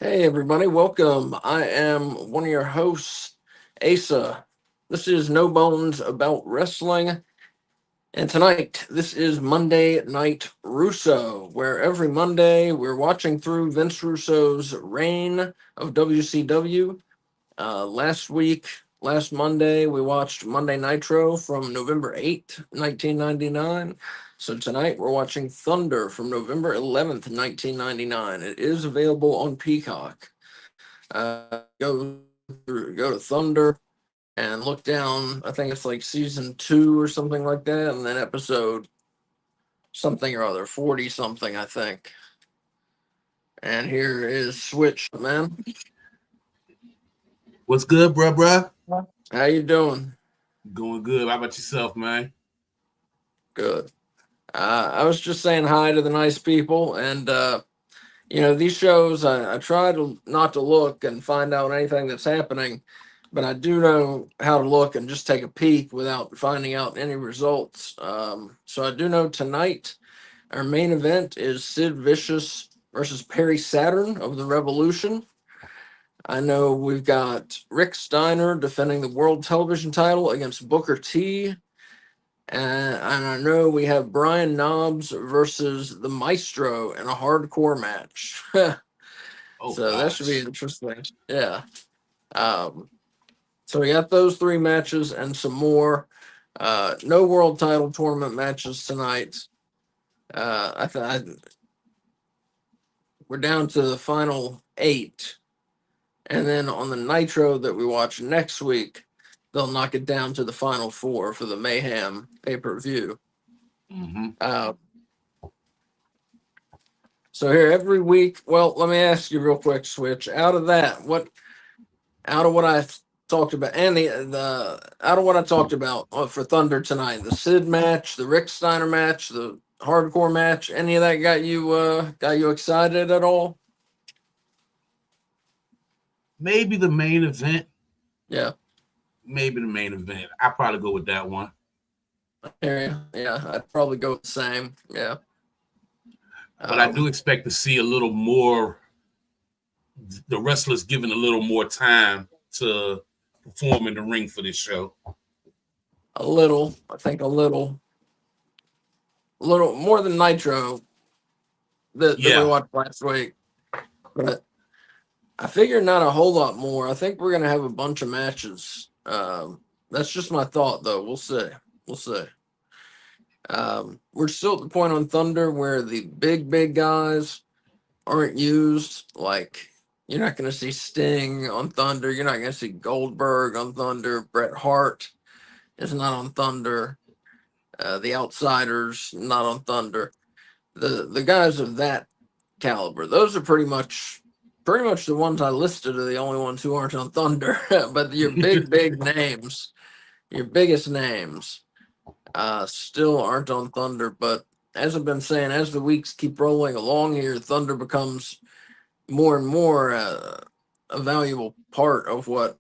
Hey, everybody, welcome. I am one of your hosts, Asa. This is No Bones About Wrestling. And tonight, this is Monday Night Russo, where every Monday we're watching through Vince Russo's reign of WCW. Last Monday, we watched Monday Nitro from November 8th, 1999. So tonight we're watching Thunder from November 11th, 1999. It is available on Peacock. Go to Thunder and look down. I think it's like season 2 or something like that, and then episode something or other, 40 something, I think. And here is Switch, man. What's good, bruh? How you doing? Going good. How about yourself, man? Good. I was just saying hi to the nice people, and these shows, I try to not to look and find out anything that's happening, but I do know how to look and just take a peek without finding out any results. So I do know tonight our main event is Sid Vicious versus Perry Saturn of the Revolution. I know we've got Rick Steiner defending the world television title against Booker T. And I know we have Brian Knobs versus the Maestro in a hardcore match. Oh So that should be gosh. interesting. Yeah. Um, so we got those three matches and some more. No world title tournament matches tonight. We're down to the final 8. And then on the Nitro that we watch next week, they'll knock it down to the final 4 for the Mayhem pay-per-view. Mm-hmm. Uh, so here every week, well, let me ask you real quick, Switch. Out of what I talked about, and the out of what I talked about for Thunder tonight, the Sid match, the Rick Steiner match, the hardcore match, any of that got you excited at all? Maybe the main event. Yeah, Maybe the main event. I'll probably go with that one. yeah, I'd probably go with the same. Yeah, But I do um, expect to see a little more, the wrestlers given a little more time to perform in the ring for this show. a little. I think a little more than Nitro that we Yeah. watched last week, but I figure not a whole lot more. I think we're gonna have a bunch of matches. That's just my thought, though. We'll see. We'll see. We're still at the point on Thunder where the big guys aren't used. Like, you're not going to see Sting on Thunder. You're not going to see Goldberg on Thunder. Bret Hart is not on Thunder. The Outsiders not on Thunder. The guys of that caliber, those are pretty much the ones I listed are the only ones who aren't on Thunder. But your big names, your biggest names, still aren't on Thunder. But as I've been saying, as the weeks keep rolling along here, Thunder becomes more and more a valuable part of what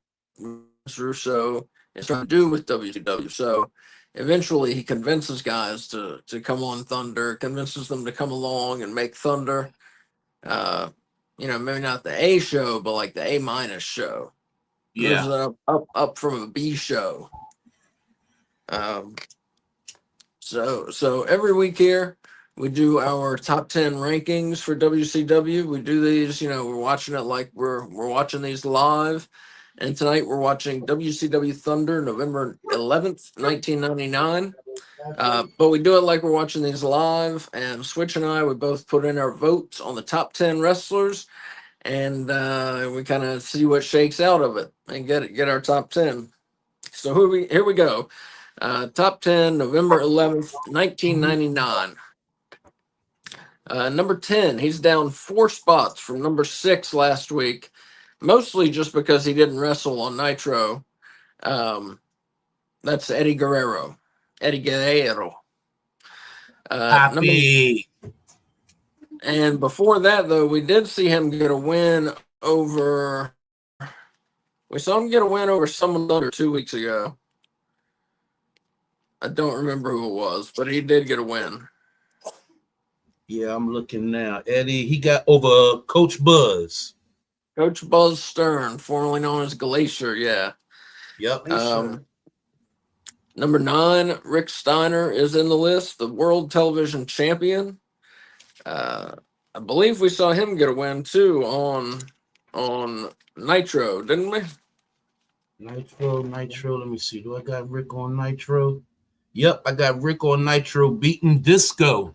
Russo is trying to do with WCW. So eventually he convinces guys to come on Thunder, convinces them to come along and make Thunder, uh, maybe not the A show, but like the A minus show. Moves Yeah. it up from a B show. Um, so every week here we do our top 10 rankings for WCW. We do these, we're watching it like we're watching these live. And tonight we're watching WCW Thunder November 11th, 1999. But we do it like we're watching these live. And Switch and I, we both put in our votes on the top 10 wrestlers, and we kind of see what shakes out of it and get our top 10. So here we go. Top 10, November 11th, 1999. Number 10, he's down 4 spots from number 6 last week, mostly just because he didn't wrestle on Nitro. Um, that's Eddie Guerrero. Eddie Guerrero. Number Happy. And before that, though, we did see him get a win over. We saw him get a win over someone under 2 weeks ago. I don't remember who it was, but he did get a win. Yeah, I'm looking now. Eddie, he got over Coach Buzz. Coach Buzz Stern, formerly known as Glacier. Yeah. Yep. Number 9, Rick Steiner is in the list, the world television champion. I believe we saw him get a win too on Nitro, didn't we? Nitro. Let me see. Do I got Rick on Nitro? Yep, I got Rick on Nitro beating Disco.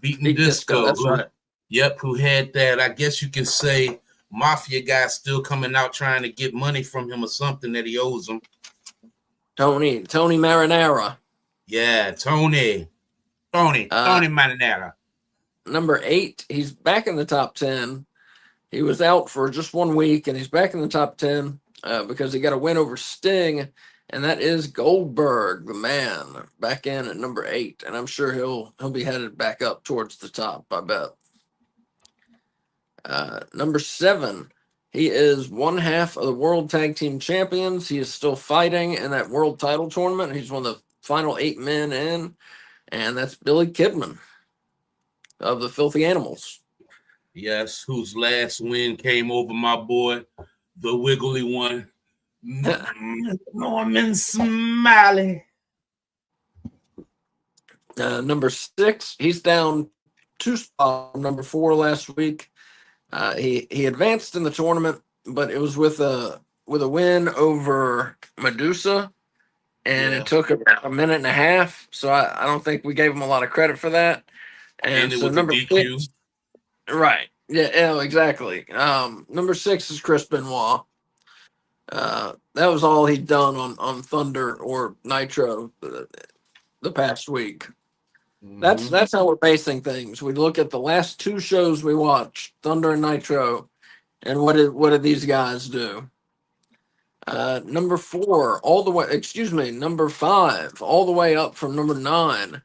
Beat Disco, that's right. Yep, who had that, I guess you can say, mafia guy still coming out trying to get money from him or something that he owes him. Tony Marinara. Yeah, Tony Marinara. Number 8, he's back in the top 10. He was out for just 1 week, and he's back in the top 10 because he got a win over Sting, and that is Goldberg, the man, back in at number 8. And I'm sure he'll be headed back up towards the top, I bet. Number 7, he is one half of the World Tag Team Champions. He is still fighting in that World Title Tournament. He's one of the final 8 men in, and that's Billy Kidman of the Filthy Animals. Yes, whose last win came over my boy, the wiggly one, Norman Smiley. Number 6, he's down 2 spots from number 4 last week. He advanced in the tournament, but it was with a win over Medusa, and it took about a minute and a half. So I don't think we gave him a lot of credit for that. And it so was number a DQ. 6, right? Yeah, exactly. Number 6 is Chris Benoit. That was all he'd done on Thunder or Nitro the past week. Mm-hmm. That's how we're basing things. We look at the last 2 shows we watched, Thunder and Nitro, and what did these guys do? Number 4, number 5, all the way up from number 9,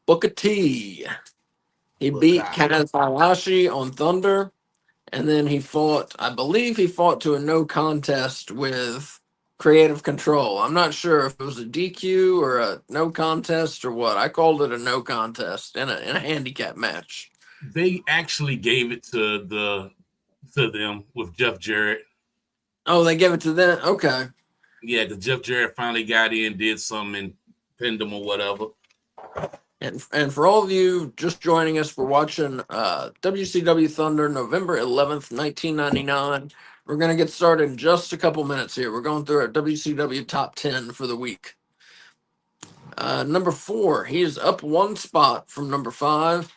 Booker T. He beat Kaz Hayashi on Thunder, and then I believe he fought to a no contest with Creative Control. I'm not sure if it was a DQ or a no contest or what. I called it a no contest in a handicap match. They actually gave it to them with Jeff Jarrett. Oh, they gave it to them? Okay. Yeah, because Jeff Jarrett finally got in, did something, and pinned him or whatever. And for all of you just joining us, we're watching WCW Thunder, November 11th, 1999. We're going to get started in just a couple minutes here. We're going through our WCW top 10 for the week. Number 4, he is up 1 spot from number 5,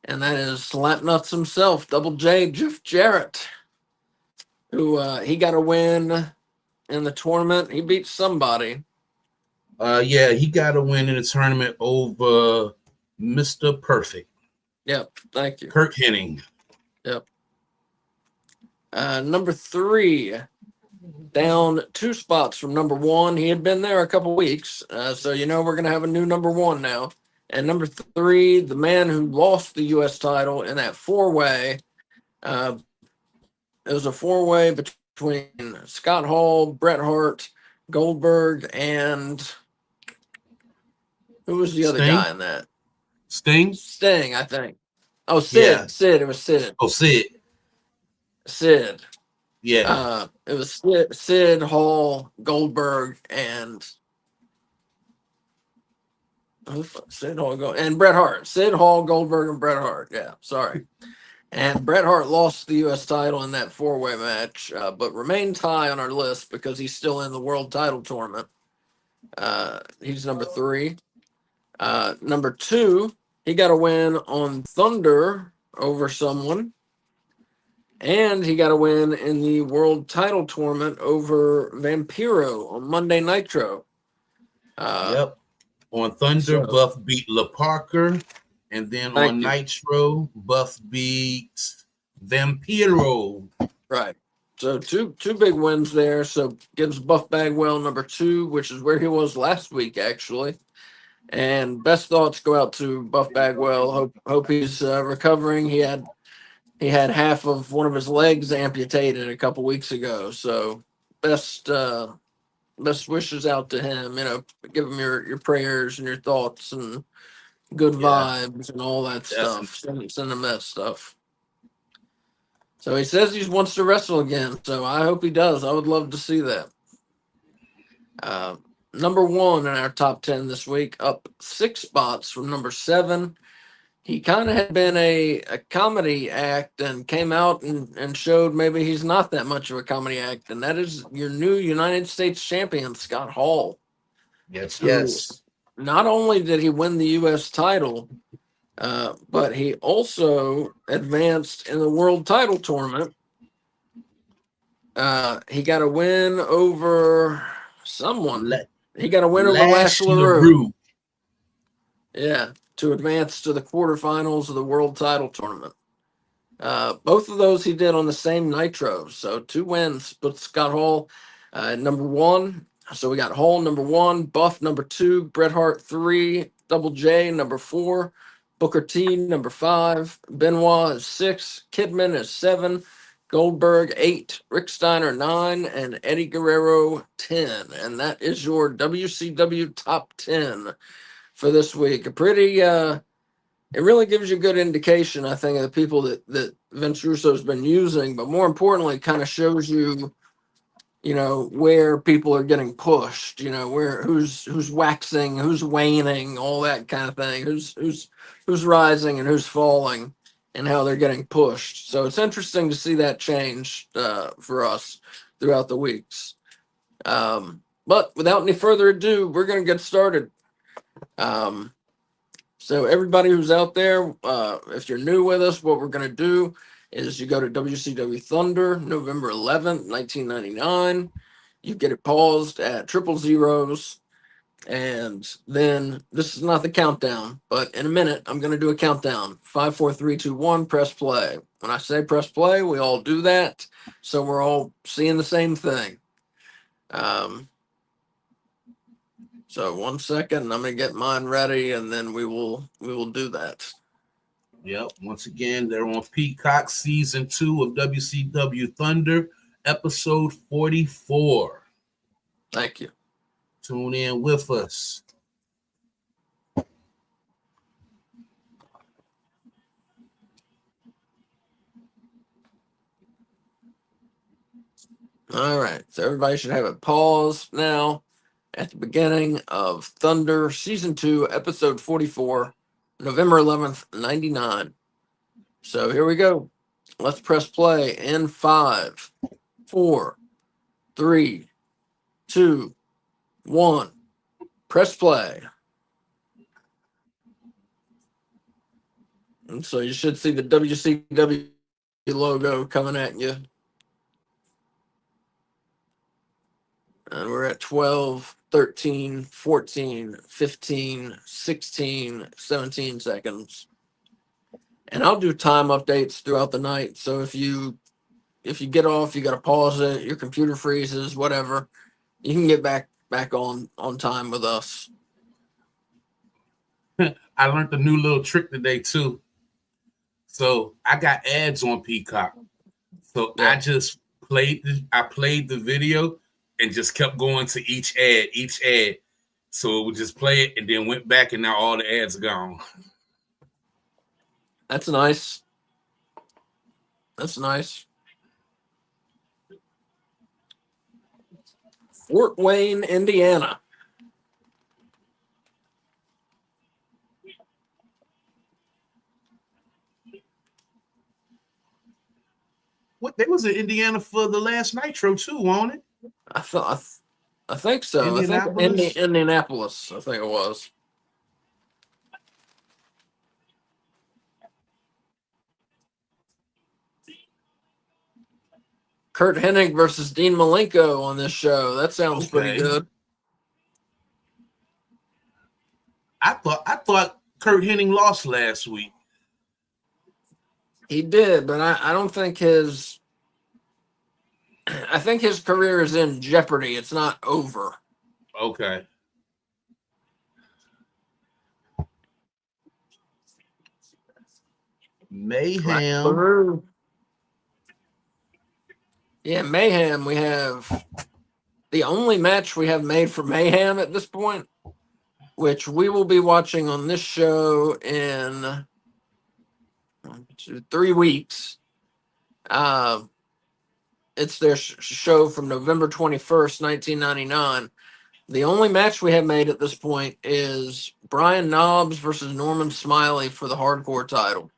and that is Slapnuts himself, Double J, Jeff Jarrett, who he got a win in the tournament. He beat somebody. Yeah, he got a win in the tournament over Mr. Perfect. Yep, thank you. Kirk Hennig. Yep. Number 3, down 2 spots from number 1. He had been there a couple weeks, so we're going to have a new number 1 now. And number 3, the man who lost the U.S. title in that 4-way. It was a 4-way between Scott Hall, Bret Hart, Goldberg, and who was the other guy in that? Sting, I think. Oh, Sid. Yeah. Sid. It was Sid. Oh, Sid. Yeah. It was Sid, Hall, Goldberg, and Sid Hall, and Bret Hart. Sid, Hall, Goldberg, and Bret Hart. Yeah, sorry. And Bret Hart lost the U.S. title in that 4-way match, but remains high on our list because he's still in the world title tournament. He's number 3. Number 2, he got a win on Thunder over someone. And he got a win in the world title tournament over Vampiro on Monday Nitro. Yep. On Thunder, Buff beat La Parker. And then on Nitro, Buff beat Vampiro. Right. So two big wins there. So gives Buff Bagwell number 2, which is where he was last week, actually. And best thoughts go out to Buff Bagwell. Hope he's recovering. He had half of one of his legs amputated a couple weeks ago. So best wishes out to him. Give him your prayers and your thoughts and good vibes and all that stuff. Send him that stuff. So he says he wants to wrestle again. So I hope he does. I would love to see that. Number 1 in our top 10 this week, up 6 spots from number 7. He kind of had been a comedy act and came out and showed maybe he's not that much of a comedy act. And that is your new United States champion, Scott Hall. Yes, Who yes. not only did he win the U.S. title, but he also advanced in the world title tournament. He got a win over someone. He got a win over Lash LaRue. Yeah, to advance to the quarterfinals of the world title tournament. Both of those he did on the same Nitro. So 2 wins, but Scott Hall number 1. So we got Hall number 1, Buff number 2, Bret Hart 3, Double J number 4, Booker T number 5, Benoit is 6, Kidman is 7, Goldberg 8, Rick Steiner 9, and Eddie Guerrero 10. And that is your WCW top 10 for this week. A pretty it really gives you a good indication, I think, of the people that Vince Russo's been using, but more importantly, kind of shows you, where people are getting pushed, where who's waxing, who's waning, all that kind of thing, who's rising and who's falling, and how they're getting pushed. So it's interesting to see that change for us throughout the weeks. But without any further ado, we're going to get started. So everybody who's out there, if you're new with us, what we're going to do is you go to WCW Thunder, November 11th, 1999. You get it paused at 000. And then this is not the countdown, but in a minute, I'm going to do a countdown. 5, 4, 3, 2, 1, press play. When I say press play, we all do that. So we're all seeing the same thing. So 1 second, I'm going to get mine ready, and then we will do that. Yep. Once again, they're on Peacock Season 2 of WCW Thunder, Episode 44. Thank you. Tune in with us. All right. So everybody should have it paused now at the beginning of Thunder Season 2, Episode 44, November 11th, 99. So here we go. Let's press play in 5, 4, 3, 2, 1. Press play. And so you should see the WCW logo coming at you. And we're at 12, 13, 14, 15, 16, 17 seconds. And I'll do time updates throughout the night. So if you get off, you got to pause it, your computer freezes, whatever, you can get back on time with us. I learned a new little trick today too. So I got ads on Peacock. So yeah. I just played the video and just kept going to each ad. So it would just play it and then went back, and now all the ads are gone. That's nice. That's nice. Fort Wayne, Indiana. What, they was in Indiana for the last Nitro too, wasn't it? I think so. Indianapolis? I think Indianapolis, I think it was. Kurt Hennig versus Dean Malenko on this show. That sounds pretty good. I thought Kurt Hennig lost last week. He did, but I don't think his career is in jeopardy. It's not over. Okay. Mayhem. Yeah, Mayhem. We have the only match we have made for Mayhem at this point, which we will be watching on this show in 3 weeks. It's their show from November 21st, 1999. The only match we have made at this point is Brian Knobbs versus Norman Smiley for the hardcore title.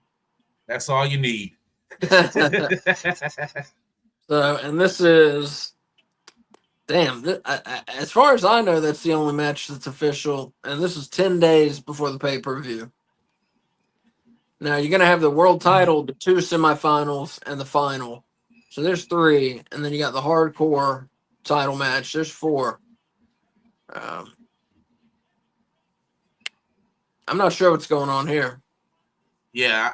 That's all you need. So, and this is, damn, as far as I know, that's the only match that's official. And this is 10 days before the pay-per-view. Now, you're going to have the world title, the 2 semifinals, and the final. So there's 3. And then you got the hardcore title match. There's 4. I'm not sure what's going on here. Yeah,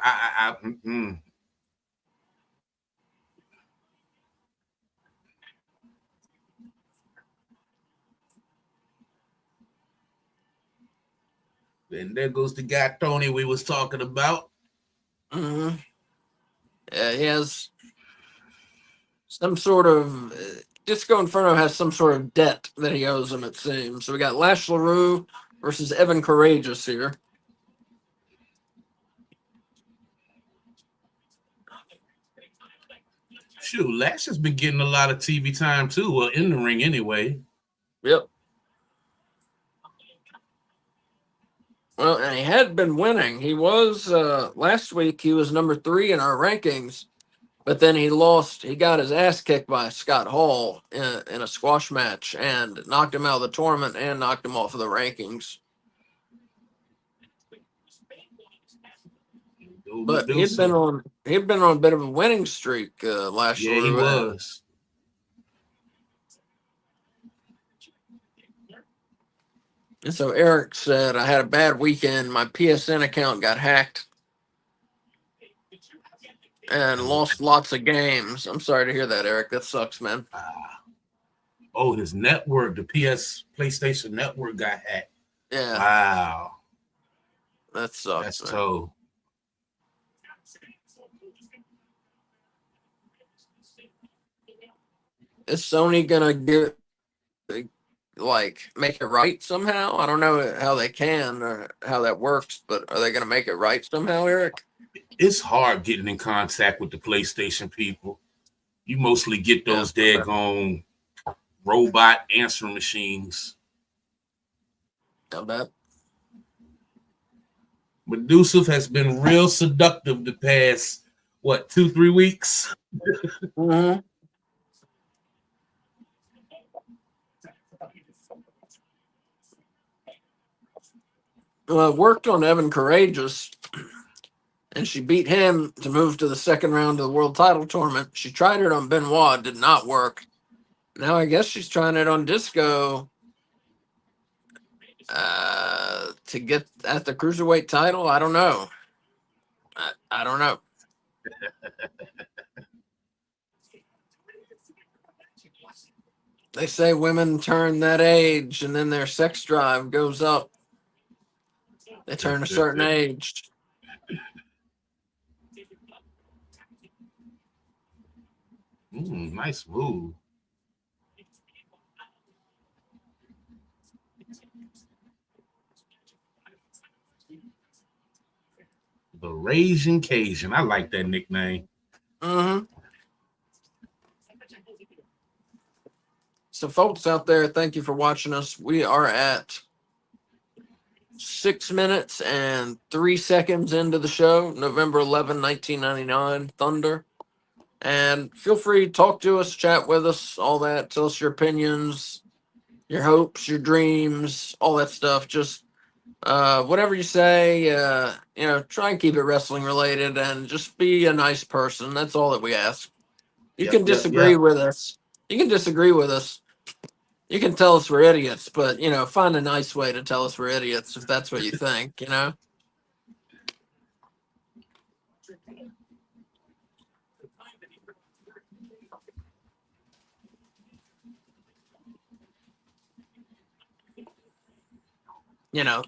And there goes the guy Tony we was talking about. Mm-hmm. Yeah, he has some sort of Disco Inferno has some sort of debt that he owes him, it seems. So we got Lash LaRue versus Evan Courageous here. Shoot, Lash has been getting a lot of TV time too. Well, in the ring anyway. Yep. Well, and he had been winning. He was last week. He was number 3 in our rankings, but then he lost. He got his ass kicked by Scott Hall in a squash match and knocked him out of the tournament and knocked him off of the rankings. But he'd been on a bit of a winning streak last year. Yeah, he was. And so Eric said, I had a bad weekend. My PSN account got hacked and lost lots of games. I'm sorry to hear that, Eric. That sucks, man. Oh, his network, the PlayStation network got hacked. Yeah. Wow. That sucks. That's tough. Is Sony gonna make it right somehow? I don't know how they can or how that works, but are they gonna make it right somehow, Eric? It's hard getting in contact with the PlayStation people. You mostly get those daggone robot answering machines. I bet. Medusa has been real seductive the past, 2-3 weeks? Mm-hmm. Worked on Evan Courageous, and she beat him to move to the second round of the world title tournament. She tried it on Benoit, did not work. Now I guess she's trying it on Disco to get at the cruiserweight title. I don't know. I don't know. They say women turn that age and then their sex drive goes up. They turn a certain age. Nice move. The Raging Cajun. I like that nickname. Mm-hmm. So, folks out there, thank you for watching us. We are at 6 minutes and 3 seconds into the show, November 11, 1999, Thunder. And feel free to talk to us, chat with us, all that. Tell us your opinions, your hopes, your dreams, all that stuff. Just whatever you say, try and keep it wrestling related and just be a nice person. That's all that we ask. You can disagree with us. You can disagree with us. You can tell us we're idiots, but, find a nice way to tell us we're idiots if that's what you think,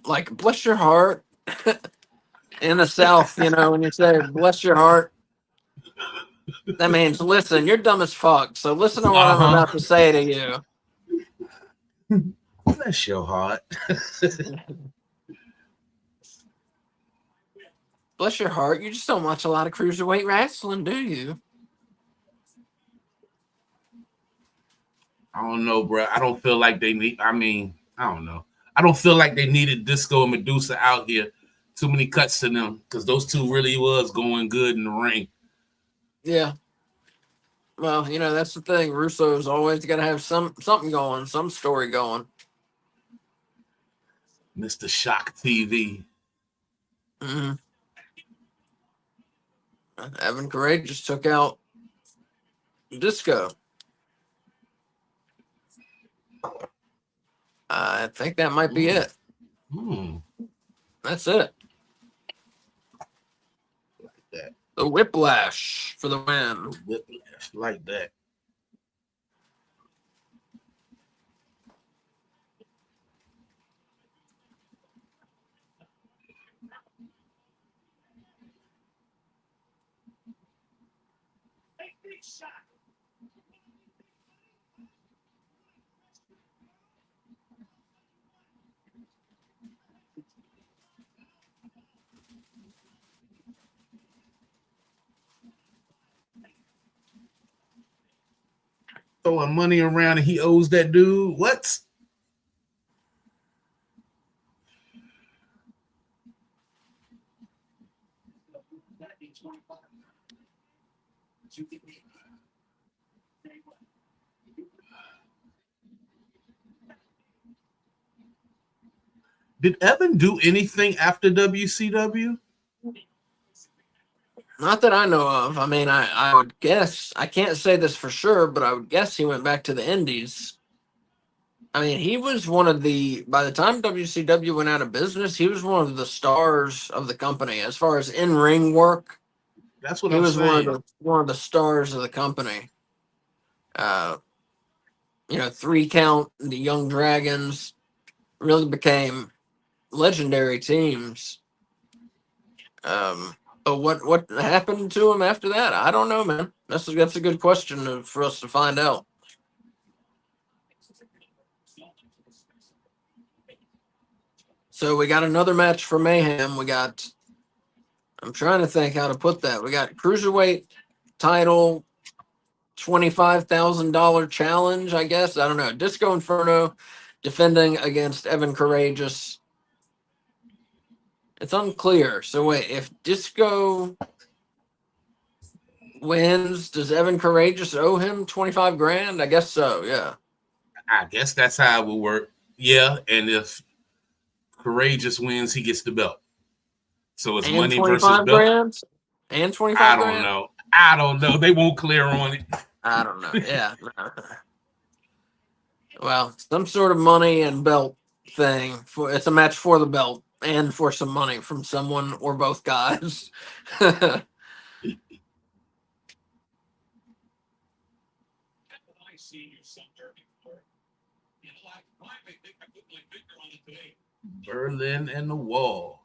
like bless your heart in the South, when you say bless your heart, that means listen, you're dumb as fuck. So listen to what I'm about to say to you. Bless your heart. Bless your heart. You just don't watch a lot of cruiserweight wrestling, do you? I don't know, bro. I don't feel like they need. I mean, I don't know. I don't feel like they needed Disco and Medusa out here. Too many cuts to them because those two really was going good in the ring. Yeah. Well, you know, that's the thing. Russo's always got to have something going, some story going. Mr. Shock TV. Mm-hmm. Evan Courageous took out Disco. I think that might be it. That's it. Like that. The Whiplash for the win. The Whiplash, like that. Throwing money around and he owes that dude. What? Did Evan do anything after WCW? Not that I know of. I mean, I would guess, I can't say this for sure, but I would guess he went back to the Indies. I mean, he was one of by the time WCW went out of business, he was one of the stars of the company. As far as in-ring work, That's what he I'm was saying. one of the stars of the company. You know, 3 Count, the Young Dragons really became legendary teams. But what happened to him after that? I don't know, man. That's a good question for us to find out. So we got another match for Mayhem. I'm trying to think how to put that. We got Cruiserweight title, $25,000 challenge, I guess. I don't know. Disco Inferno defending against Evan Courageous. It's unclear. So wait, if Disco wins, does Evan Courageous owe him 25 grand? I guess so, yeah. I guess that's how it will work. Yeah, and if Courageous wins, he gets the belt. So it's And money versus 25 belt. grand? And 25 I don't grand? know. I don't know. They won't clear on it. I don't know. Yeah. Well, some sort of money and belt thing. It's a match for the belt and for some money from someone or both guys. Berlin and the Wall.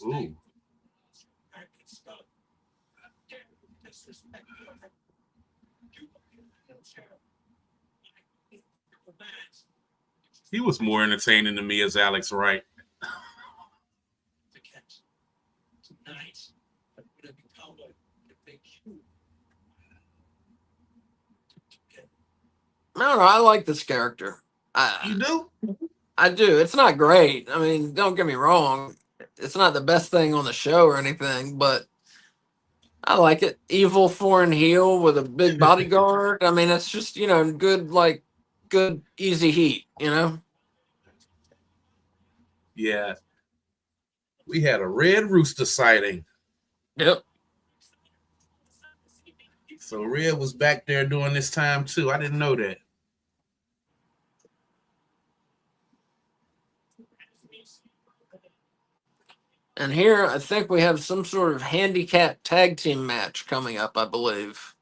Ooh. He was more entertaining to me as Alex Wright. I don't know. I like this character. You do? I do. It's not great. I mean, don't get me wrong. It's not the best thing on the show or anything, but I like it. Evil foreign heel with a big bodyguard. I mean, it's just, you know, good, easy heat, you know? Yeah. We had a Red Rooster sighting. Yep. So Red was back there during this time too. I didn't know that. And here, I think we have some sort of handicap tag team match coming up, I believe.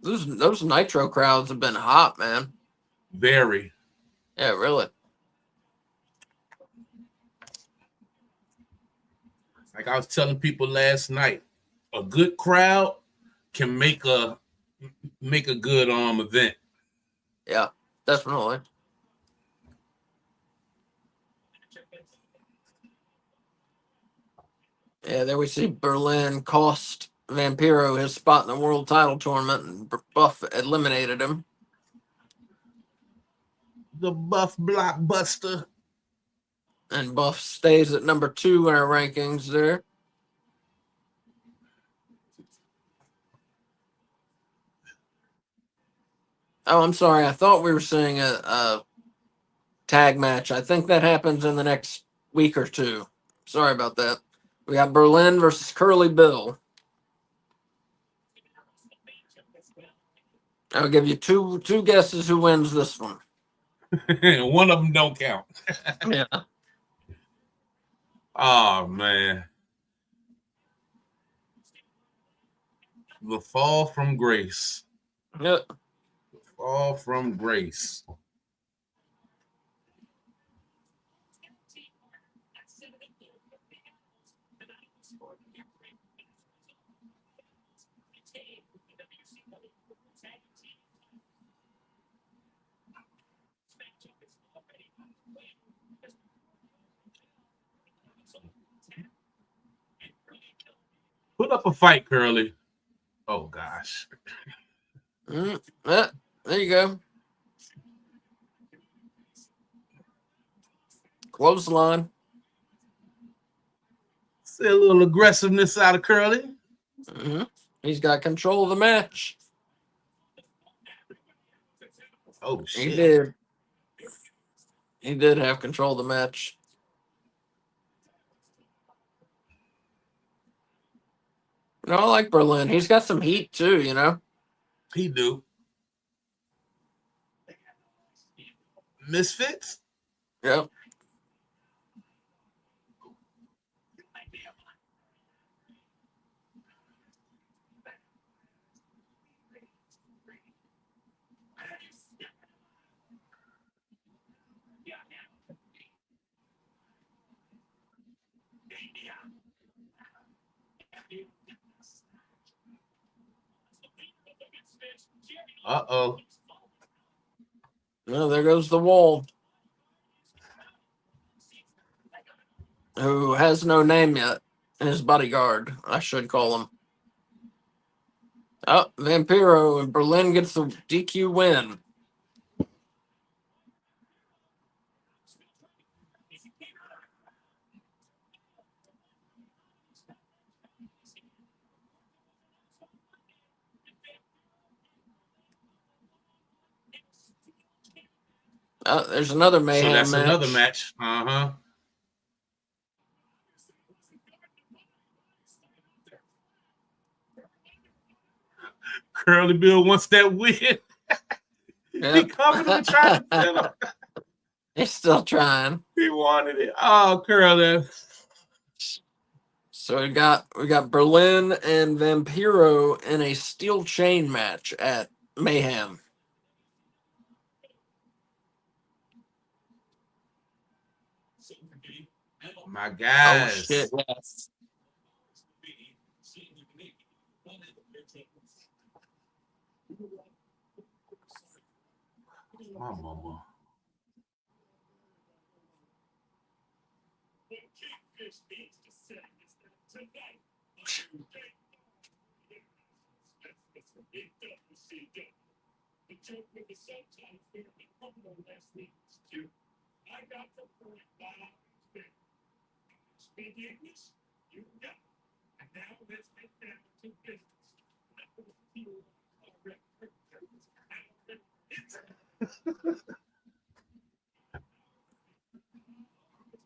Those Nitro crowds have been hot, man. Very. Yeah, really. Like I was telling people last night, a good crowd can make a good event. Yeah, definitely. Yeah, there we see Berlin cost Vampiro his spot in the world title tournament, and Buff eliminated him. The Buff Blockbuster. And Buff stays at number 2 in our rankings there. Oh, I'm sorry. I thought we were seeing a tag match. I think that happens in the next week or two. Sorry about that. We got Berlin versus Curly Bill. I'll give you two guesses who wins this one. One of them don't count. Yeah. Oh, man. The Fall from Grace. Yep. The Fall from Grace. Put up a fight, Curly. Oh, gosh. Yeah, there you go. Close the line. See a little aggressiveness out of Curly. Mm-hmm. He's got control of the match. Oh, shit. He did. He did have control of the match. I like Berlin. He's got some heat too, He do. Misfits? Yep. Uh-oh. Well, there goes the Wall, who has no name yet. His bodyguard, I should call him. Oh, Vampiro and Berlin gets the DQ win. Oh, there's another Mayhem So that's match. another match. Uh-huh. Curly Bill wants that win. Yep. He coming to try to pin him. He's still trying. He wanted it. Oh, Curly. So we got Berlin and Vampiro in a steel chain match at Mayhem. My Oh guys. shit! Yes. My mama.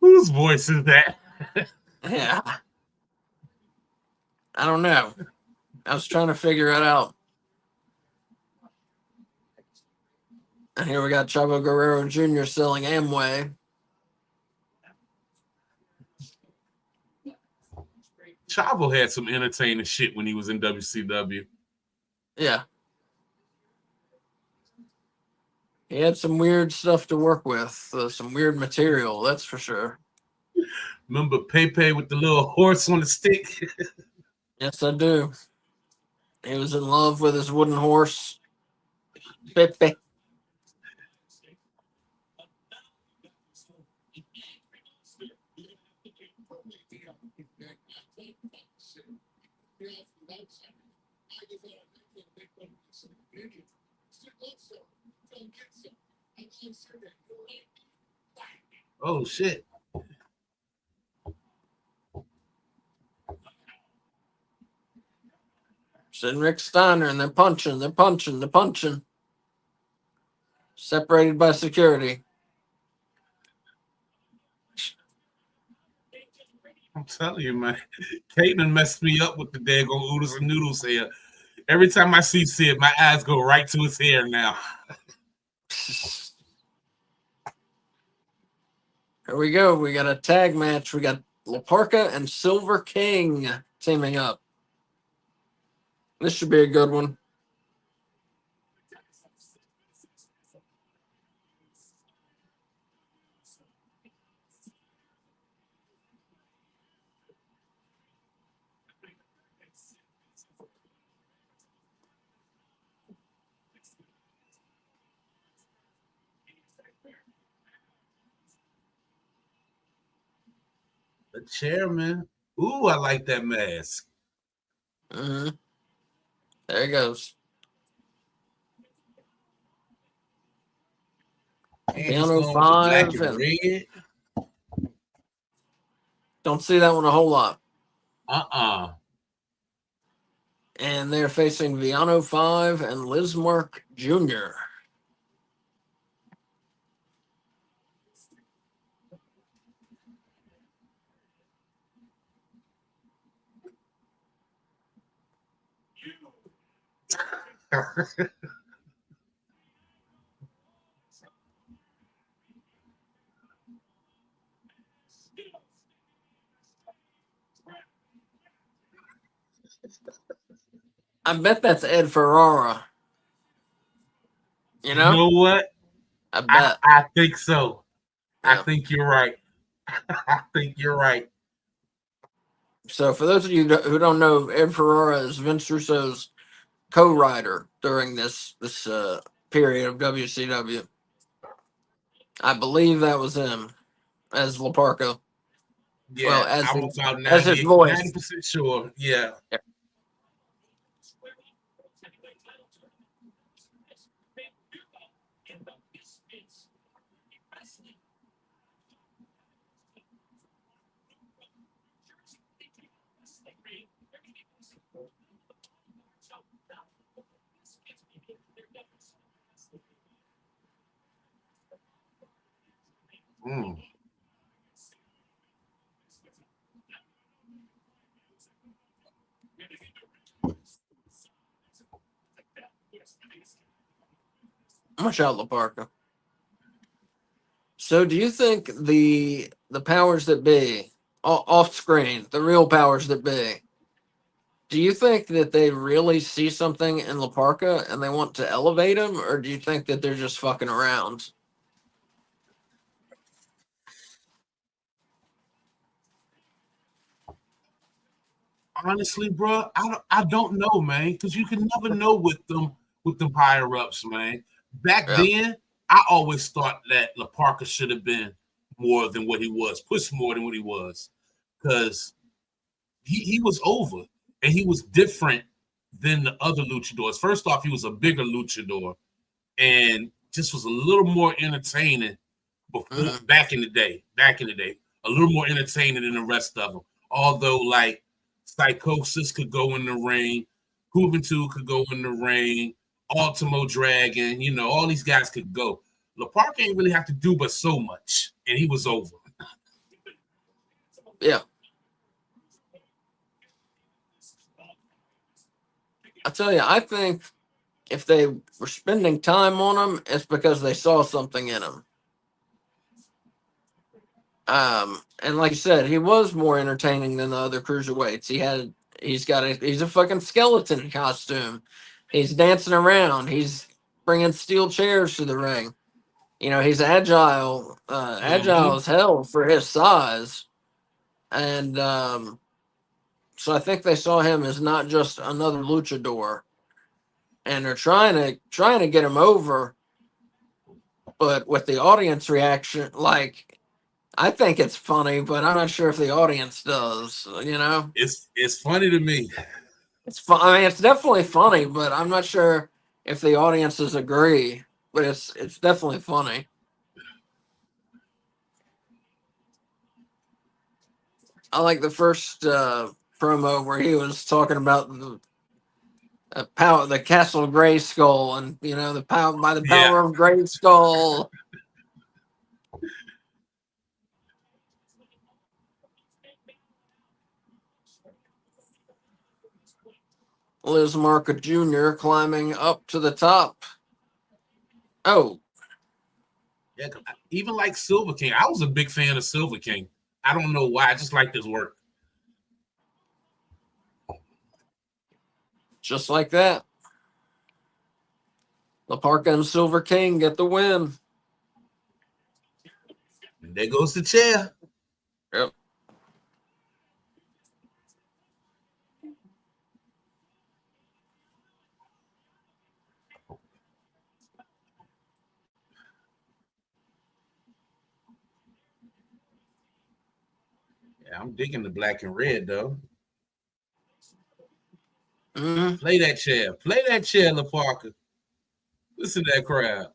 Whose voice is that? Yeah. I don't know. I was trying to figure it out. And here we got Chavo Guerrero Jr. selling Amway. Chavo had some entertaining shit when he was in WCW. Yeah. He had some weird stuff to work with, some weird material, that's for sure. Remember Pepe with the little horse on the stick? Yes, I do. He was in love with his wooden horse, Pepe. Oh shit. Sid and Rick Steiner, and they're punching, they're punching, they're punching. Separated by security. I'm telling you, man. Caitlin messed me up with the daggone oodles and noodles here. Every time I see Sid, my eyes go right to his hair now. Here we go. We got a tag match. We got La Parka and Silver King teaming up. This should be a good one. The chairman. Ooh, I like that mask. Mm-hmm. There he goes. And he's Piano going with the black 5. and red. Don't see that one a whole lot. Uh-uh. And they're facing Viano 5 and Lismark Jr. I bet that's Ed Ferrara. You You know? know what? I bet. I think so. I Yeah. think you're right. I think you're right. So for those of you who don't know, Ed Ferrara is Vince Russo's co-writer during this period of WCW. I believe that was him as Laparco. Yeah, Well, I'm about as his 90 voice. percent sure. Yeah. Yep. Mm. Watch out, Laparco. So, do you think the powers that be, off screen, the real powers that be, do you think that they really see something in Laparca and they want to elevate him, or do you think that they're just fucking around? Honestly, bro, I don't know, man, because you can never know with them higher ups, man. Back Yeah. then, I always thought that La Parka should have been more than what he was, pushed more than what he was, because he was over and he was different than the other luchadors. First off, he was a bigger luchador and just was a little more entertaining before back in the day, a little more entertaining than the rest of them. Although, like, Psychosis could go in the ring, Juventud could go in the ring, Ultimo Dragon, all these guys could go. La Park ain't really have to do but so much, and he was over. Yeah. I tell you, I think if they were spending time on him, it's because they saw something in him. And like you said, he was more entertaining than the other cruiserweights. He's a fucking skeleton costume. He's dancing around. He's bringing steel chairs to the ring. He's agile Mm-hmm. as hell for his size. And so I think they saw him as not just another luchador, and they're trying to get him over. But with the audience reaction, like, I think it's funny, but I'm not sure if the audience does. It's funny to me. It's fun. I mean, it's definitely funny, but I'm not sure if the audiences agree. But it's definitely funny. I like the first promo where he was talking about the Castle Grayskull, and the power by the Yeah. power of Grayskull. Liz Marca Jr. climbing up to the top. Oh, Yeah, even like Silver King. I was a big fan of Silver King. I don't know why. I just liked his work. just like that. La Parka and Silver King get the win. And there goes the chair. Yep. Yeah, I'm digging the black and red though. Mm-hmm. Play that chair. Play that chair, La Parker. Listen to that crowd.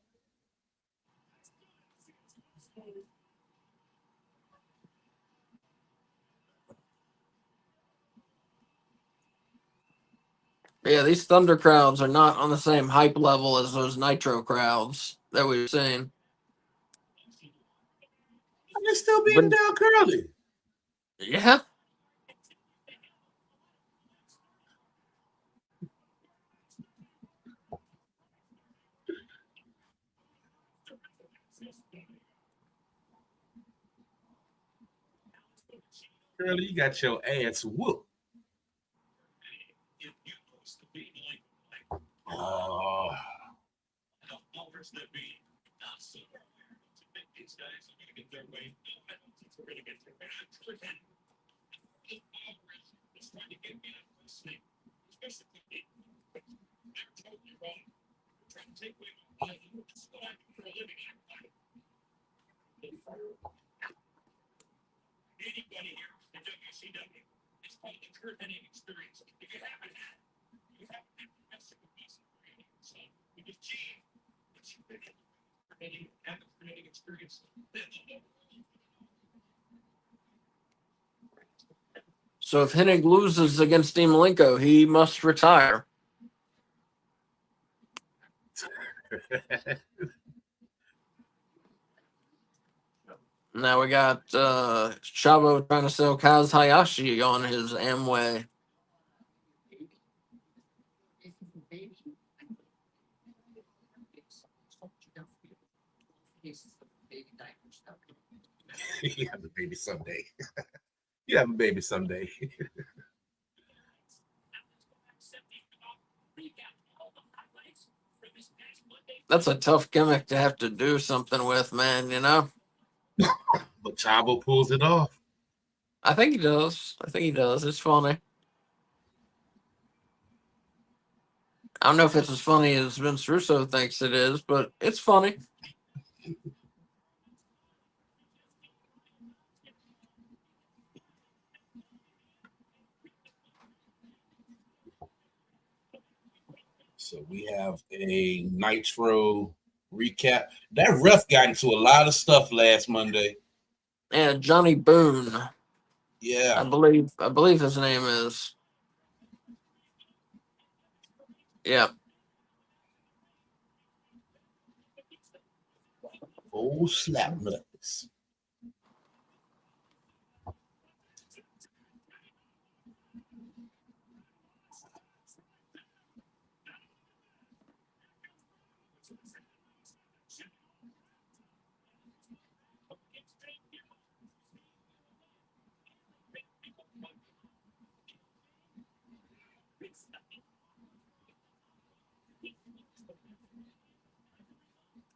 Yeah, these Thunder crowds are not on the same hype level as those Nitro crowds that we've seen. They're still But beating down Curly. yeah, Curly, you got your ass whooped. Oh. so if Hennig loses against Dean Malenko, he must retire. Now we got Chavo trying to sell Kaz Hayashi on his Amway. You have a baby someday. You have a baby someday. That's a tough gimmick to have to do something with, man, But Chavo pulls it off. I think he does. I think he does. It's funny. I don't know if it's as funny as Vince Russo thinks it is, but it's funny. So we have a Nitro recap. That ref got into a lot of stuff last Monday. And Johnny Boone, Yeah. I believe his name is. Yeah. Oh, slap nuts.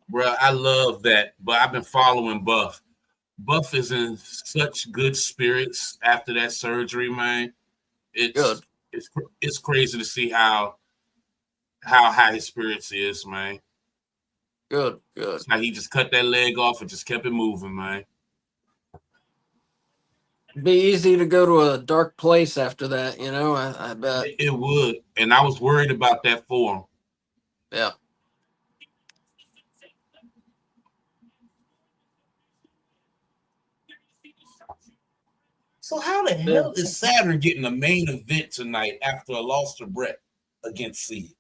Bro, I love that. But I've been following Buff. Buff is in such good spirits after that surgery, man. Good. It's crazy to see how high his spirits is, man. Good. Good. It's like he just cut that leg off and just kept it moving, man. Be easy to go to a dark place after that, I bet. It would, and I was worried about that for him. Yeah. So how the Yeah. hell is Saturn getting the main event tonight after a loss to Brett against Sid?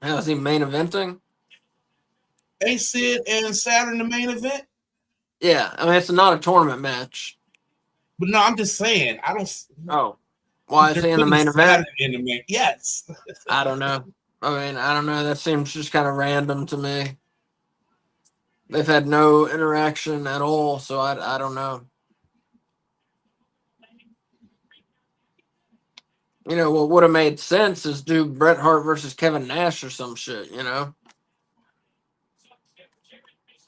How's he main eventing? Ain't Sid and Saturn the main event? Yeah, I mean it's not a tournament match. But no, I'm just saying. I don't. Oh, why is They're he in the putting main Saturn event? in the main. Yes. I don't know. I mean, I don't know. That seems just kind of random to me. They've had no interaction at all, so I don't know. You know, what would have made sense is do Bret Hart versus Kevin Nash or some shit, you know?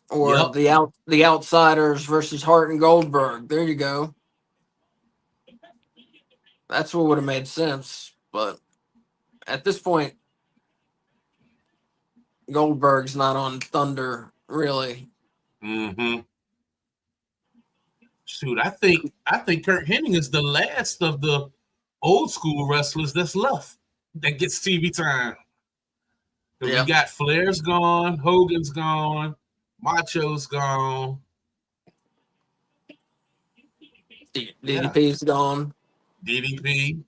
Or Yep. the Outsiders versus Hart and Goldberg. There you go. That's what would have made sense. But at this point, Goldberg's not on Thunder, really. Mm-hmm. Shoot, I think Kurt Hennig is the last of the old school wrestlers that's left that gets TV time. We Yeah. got Flair's gone, Hogan's gone, Macho's gone. Yeah, DDP's gone. DDP.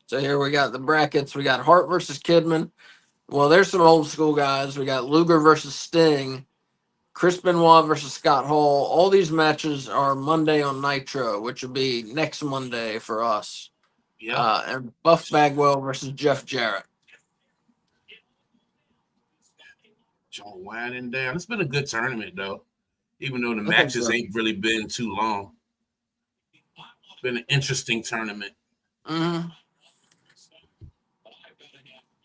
So here we got the brackets. We got Hart versus Kidman. Well, there's some old school guys. We got Luger versus Sting, Chris Benoit versus Scott Hall. All these matches are Monday on Nitro, which would be next Monday for us. Yep. And Buff Bagwell versus Jeff Jarrett. John winding down. It's been a good tournament though, even though the I think matches so. ain't really been too long. It's been an interesting tournament. Mm-hmm.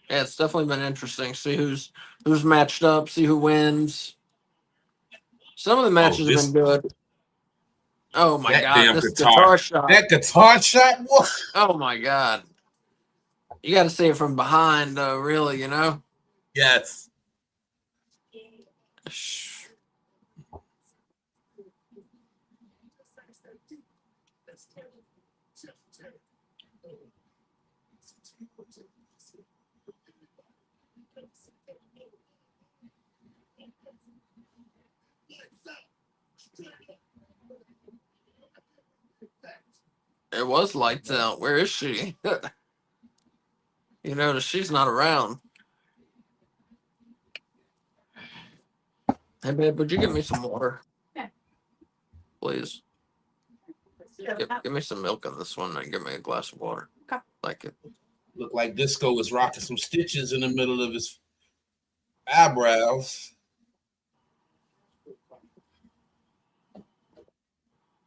Yeah, it's definitely been interesting. See who's matched up. See who wins. Some of the Oh, matches have been this good. Oh my that god, damn this guitar. guitar shot. That guitar shot. What? Oh my god. You got to see it from behind, though. Really, you know. Yes. It was lights out. Where is she? You notice she's not around. Hey, babe, would you get me some water? Please. Give me some milk in this one and give me a glass of water. Okay. Thank you. Look like Disco was rocking some stitches in the middle of his eyebrows.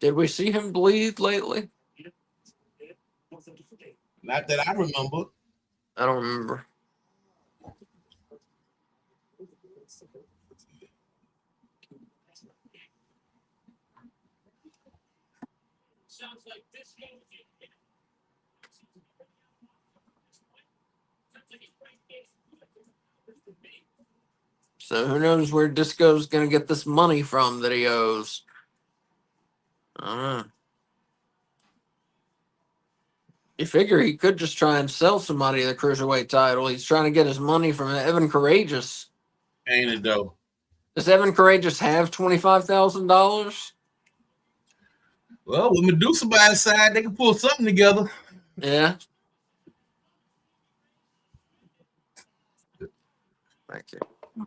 Did we see him bleed lately? Not that I remember. I don't remember. So who knows where Disco's gonna get this money from that he owes? I don't know. You figure he could just try and sell somebody the cruiserweight title. He's trying to get his money from Evan Courageous. Ain't it though? Does Evan Courageous have $25,000? Well, with Medusa by his side, they can pull something together. Yeah. Thank you.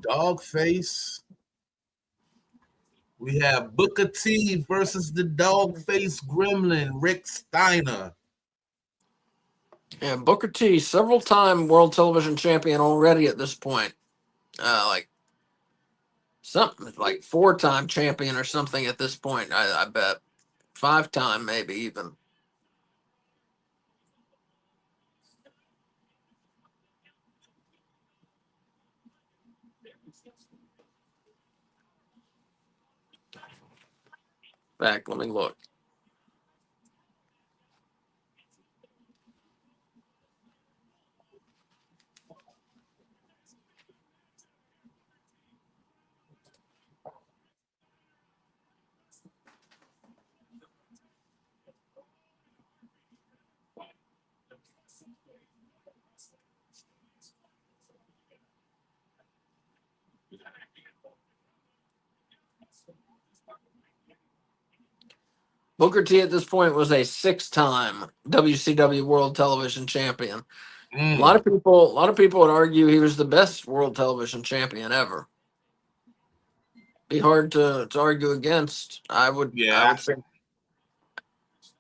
Dogface. We have Booker T versus the Dogface Gremlin, Rick Steiner. Yeah, Booker T, several time world television champion already at this point. Like something like 4-time champion or something at this point, I bet. 5-time maybe even. Back, let me look. Booker T at this point was a 6-time WCW World Television Champion. A lot Mm, of people would argue he was the best World Television Champion ever. Be hard to argue against. yeah,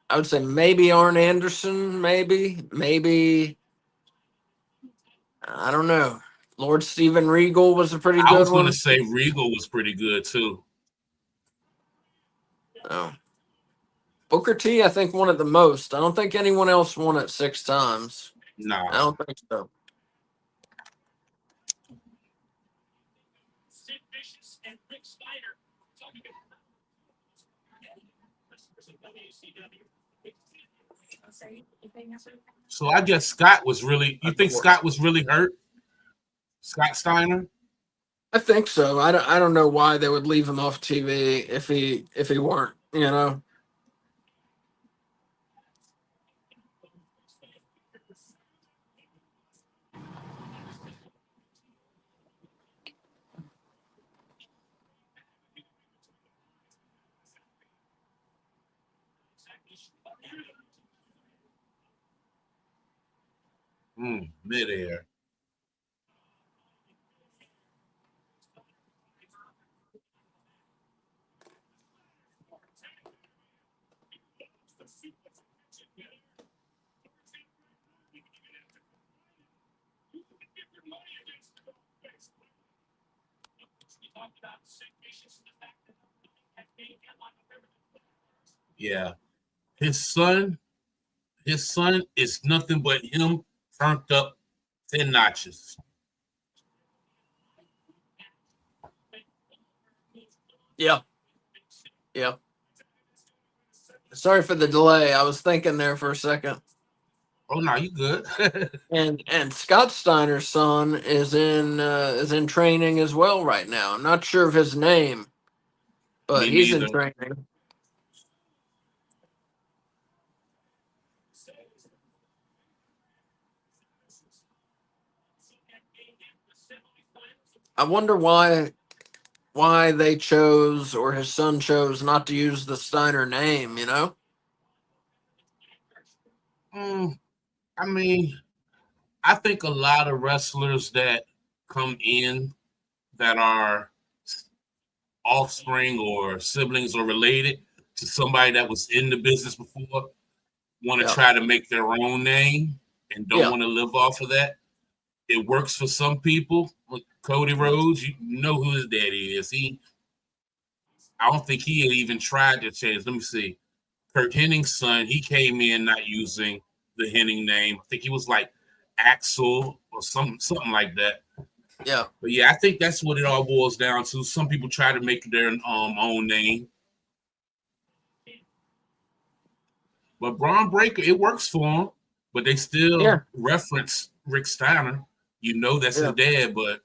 I would say maybe Arn Anderson, maybe I don't know. Lord Steven Regal was a pretty I good was gonna one. say Regal was pretty good too. Oh. Booker T, I think, won it the most. I don't think anyone else won it 6 times. I Nah, don't think so. so I guess Scott was really. You think Scott was really hurt? Scott Steiner? I think so. I don't know why they would leave him off TV if he weren't. You know. Midair. Yeah, his son. His son is nothing but him turned up 10 notches. Yeah. Yeah. Sorry for the delay. I was thinking there for a second. Oh no, you good? And Scott Steiner's son is in training as well right now. I'm not sure of his name, but Me he's in neither. training. I wonder why they chose or his son chose not to use the Steiner name, you know? Mm, I mean, I think a lot of wrestlers that come in that are offspring or siblings or related to somebody that was in the business before want to Yeah. try to make their own name and don't Yeah. want to live off of that. It works for some people. Like Cody Rhodes, you know who his daddy is. I don't think he had even tried to change. Let me see. Kurt Hennig's son, he came in not using the Hennig name. I think he was like Axel or something like that. Yeah. But yeah, I think that's what it all boils down to. Some people try to make their own name, but Braun Breaker, it works for him. But they still Yeah. reference Rick Steiner. You know that's his Yeah. dad, but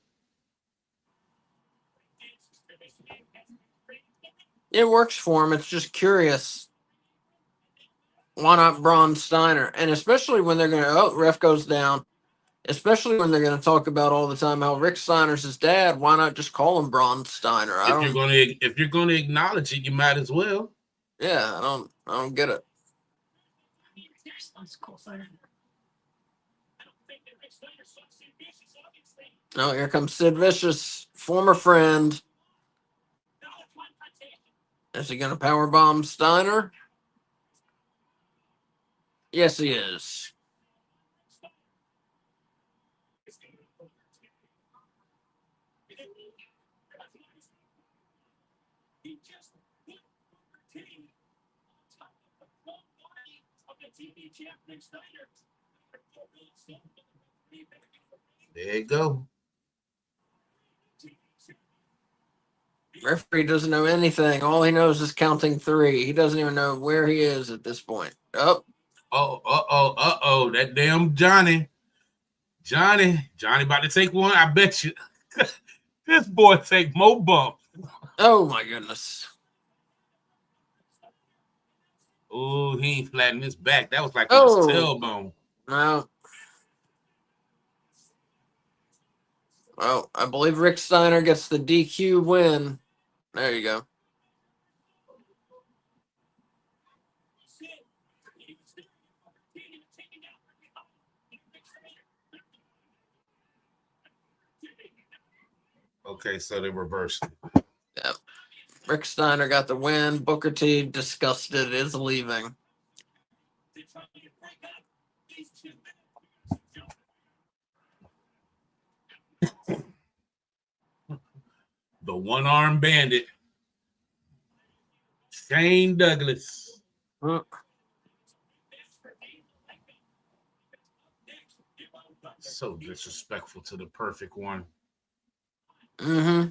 It works for him. It's just curious. Why not Braun Steiner? And especially when they're going to, oh, ref goes down. Especially when they're going to talk about all the time how Rick Steiner's his dad. Why not just call him Braun Steiner? if you're gonna acknowledge it, you might as well. Yeah, I don't get it. Oh, here comes Sid Vicious, former friend. Is he going to powerbomb Steiner? Yes, he is. There you go. Referee doesn't know anything. All he knows is counting 3. He doesn't even know where he is at this point. Oh, That damn Johnny about to take one. I bet you. This boy take more bumps. oh my goodness. Oh, he ain't flattening his back. That was like on his Oh, tailbone. no. Oh, I believe Rick Steiner gets the DQ win. There you go. Okay, so they reversed. Yep. Rick Steiner got the win. Booker T, disgusted, is leaving. The one-armed bandit, Shane Douglas. So disrespectful to the perfect one. Mm-hmm.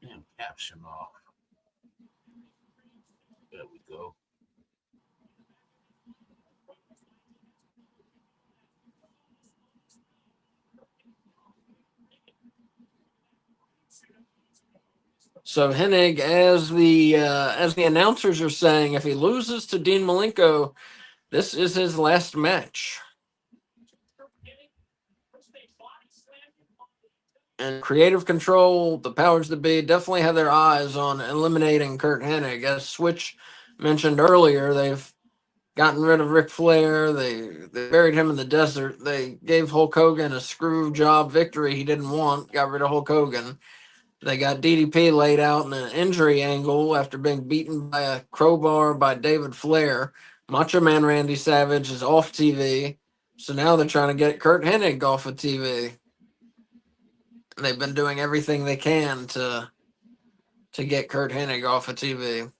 Damn, caption off. There we go. So Hennig, as the announcers are saying, if he loses to Dean Malenko, this is his last match. And Creative Control, the powers that be, definitely have their eyes on eliminating Kurt Hennig. As Switch mentioned earlier, they've gotten rid of Ric Flair. They buried him in the desert. They gave Hulk Hogan a screw job victory he didn't want, got rid of Hulk Hogan. They got DDP laid out in an injury angle after being beaten by a crowbar by David Flair. Macho Man Randy Savage is off TV. So now they're trying to get Kurt Hennig off of TV. And they've been doing everything they can to get Kurt Hennig off of TV.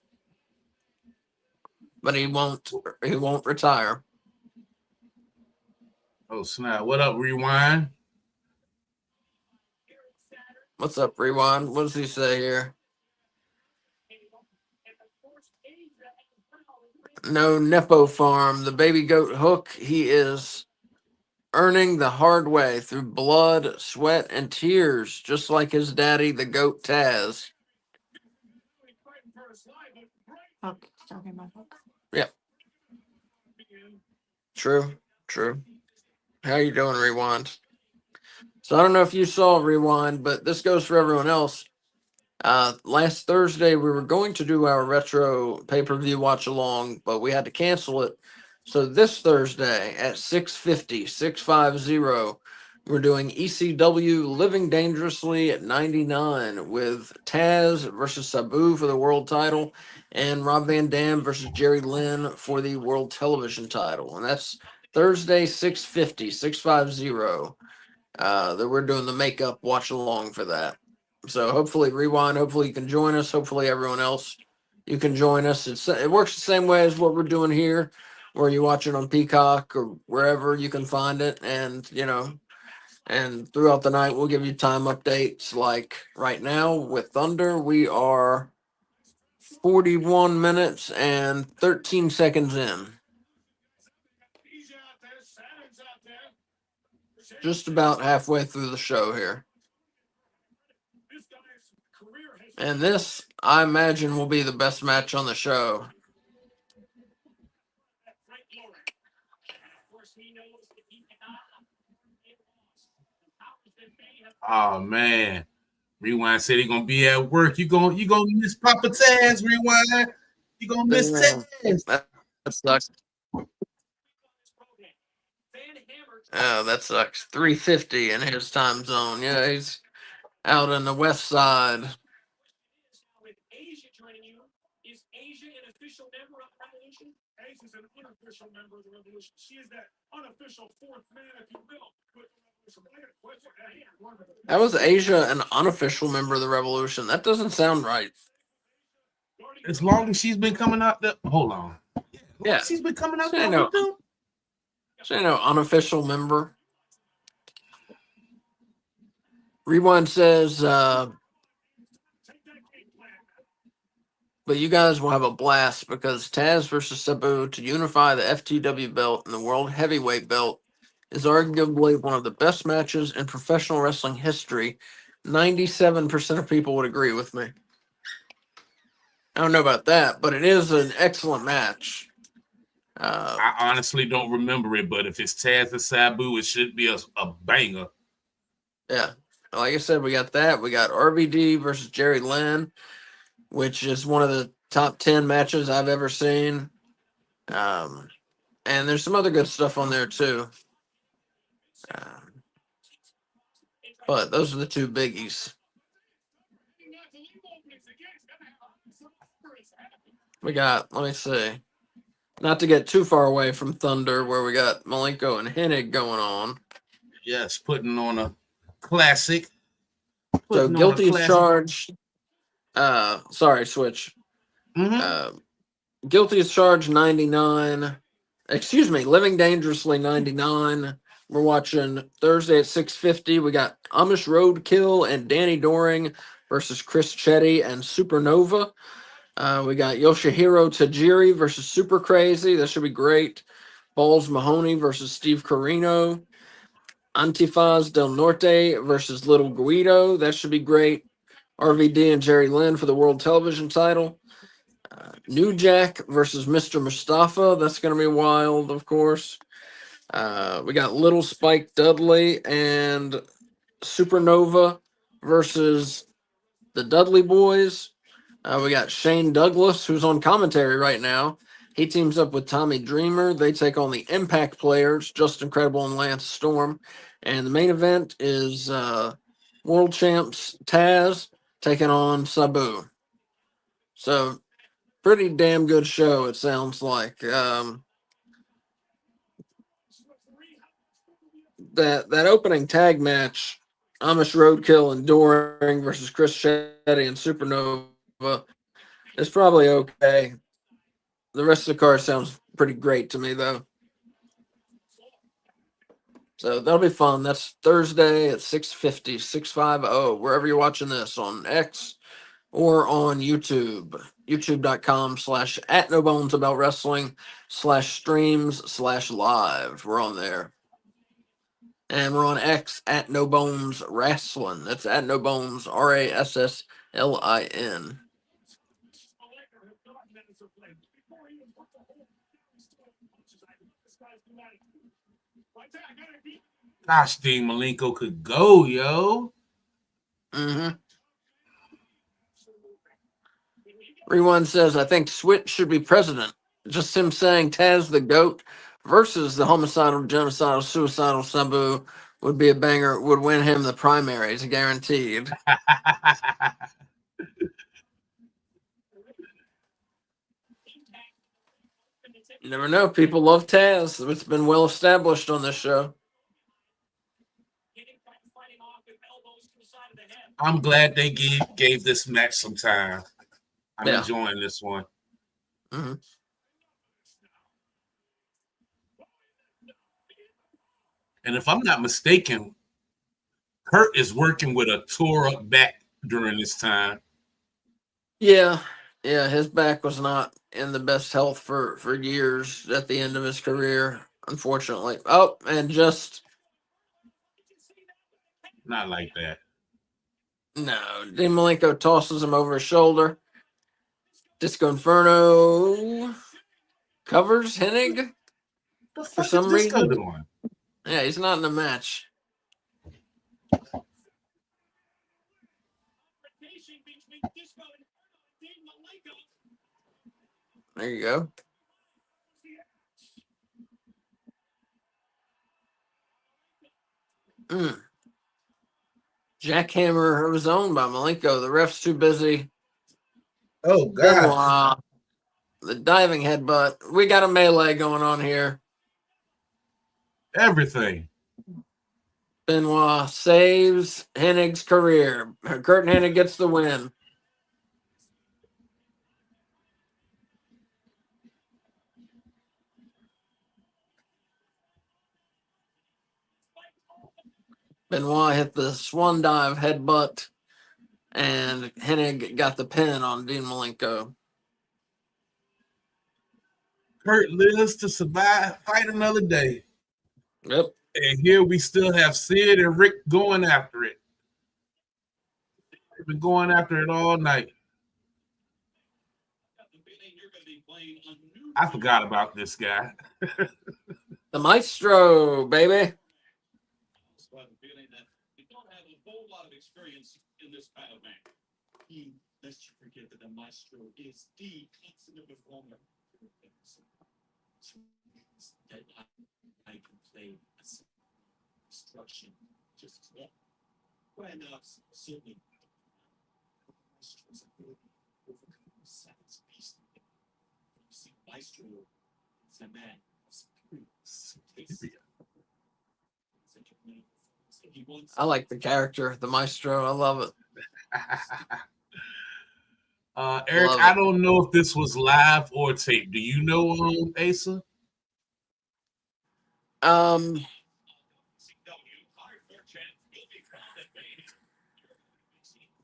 But he won't retire. Oh snap! What up, Rewind? What's up, Rewind? What does he say here? No Nepo farm. The baby goat Hook, he is earning the hard way through blood, sweat, and tears, just like his daddy, the goat Taz. Hook. Talking about Hook. Yep. True. How you doing, Rewind? So I don't know if you saw Rewind, but this goes for everyone else. Last Thursday we were going to do our retro pay-per-view watch along, but we had to cancel it. So this Thursday at 650, we're doing ECW Living Dangerously at 99 with Taz versus Sabu for the world title and Rob Van Dam versus Jerry Lynn for the world television title. And that's Thursday, 650, that we're doing the makeup watch along for that. So hopefully Rewind, hopefully you can join us. Hopefully everyone else, you can join us. It works the same way as what we're doing here, where you watch it on Peacock or wherever you can find it. And, and throughout the night, we'll give you time updates. Like right now with Thunder, we are 41 minutes and 13 seconds in. Just about halfway through the show here. And this, I imagine, will be the best match on the show. Oh man, Rewind said he gonna be at work. You gonna miss Papa Taz, Rewind. You gonna miss Taz. That sucks. Oh, that sucks. 3:50 in his time zone. Yeah, he's out on the west side. Is an unofficial member of the revolution. She is that unofficial fourth man, if you will. How was Asia an unofficial member of the revolution? That doesn't sound right. As long as she's been coming out there, hold on. Yeah, she's been coming out there with them. She ain't no unofficial member. Rewind says, but you guys will have a blast because Taz versus Sabu to unify the FTW belt and the World Heavyweight belt is arguably one of the best matches in professional wrestling history. 97% of people would agree with me. I don't know about that, but it is an excellent match. I honestly don't remember it, but if it's Taz and Sabu, it should be a banger. Yeah. Like I said, we got that. We got RVD versus Jerry Lynn, which is one of the top 10 matches I've ever seen. And there's some other good stuff on there too. But those are the two biggies. We got, let me see, not to get too far away from Thunder, where we got Malenko and Hennig going on. Yes, putting on a classic. So guilty as charged. Sorry, Switch. Mm-hmm. Guilty as charged 99. Excuse me, Living Dangerously 99. We're watching Thursday at 6:50. We got Amish Roadkill and Danny Doring versus Chris Chetty and Supernova. We got Yoshihiro Tajiri versus Super Crazy. That should be great. Balls Mahoney versus Steve Corino. Antifaz del Norte versus Little Guido. That should be great. RVD and Jerry Lynn for the World Television title. New Jack versus Mr. Mustafa. That's going to be wild, of course. We got Little Spike Dudley and Supernova versus the Dudley Boys. We got Shane Douglas, who's on commentary right now. He teams up with Tommy Dreamer. They take on the Impact players, Justin Credible and Lance Storm. And the main event is World Champs Taz taking on Sabu. So, pretty damn good show, it sounds like. That opening tag match, Amish Roadkill and Doring versus Chris Shetty and Supernova, is probably okay. The rest of the card sounds pretty great to me, though. So that'll be fun. That's Thursday at 6:50, 650, wherever you're watching this, on X or on YouTube. YouTube.com/ at no bones about wrestling /streams/live. We're on there. And we're on X at no bones wrestling. That's at no bones RASSLIN. Gosh, Dean Malenko could go, yo. Mm-hmm. Rewind says, I think Switch should be president. Just him saying Taz the GOAT versus the homicidal, genocidal, suicidal Sabu would be a banger, would win him the primaries, guaranteed. You never know. People love Taz. It's been well established on this show. I'm glad they gave this match some time. I'm enjoying this one. Mm-hmm. And if I'm not mistaken, Kurt is working with a tore up back during this time. Yeah, his back was not in the best health for years at the end of his career, unfortunately. Oh, and just not like that. No, Dean Malenko tosses him over his shoulder. Disco Inferno covers Hennig for some reason. Doing? Yeah, he's not in the match. There you go. Jackhammer of his own by Malenko. The ref's too busy. Oh, God. The diving headbutt. We got a melee going on here. Everything. Benoit saves Hennig's career. Kurt Hennig gets the win. Benoit hit the swan dive headbutt, and Hennig got the pin on Dean Malenko. Kurt lives to survive, fight another day. Yep. And here we still have Sid and Rick going after it. They've been going after it all night. I forgot about this guy. The Maestro, baby. Lest you forget that the maestro is the consummate performer. That I can play destruction just yet. When certainly maestro's ability to overcome the savage beast. You see, maestro is a man of superior. I like the character, the Maestro. I love it. Eric, Love I it. don't know if this was live or tape. Do you know, Asa?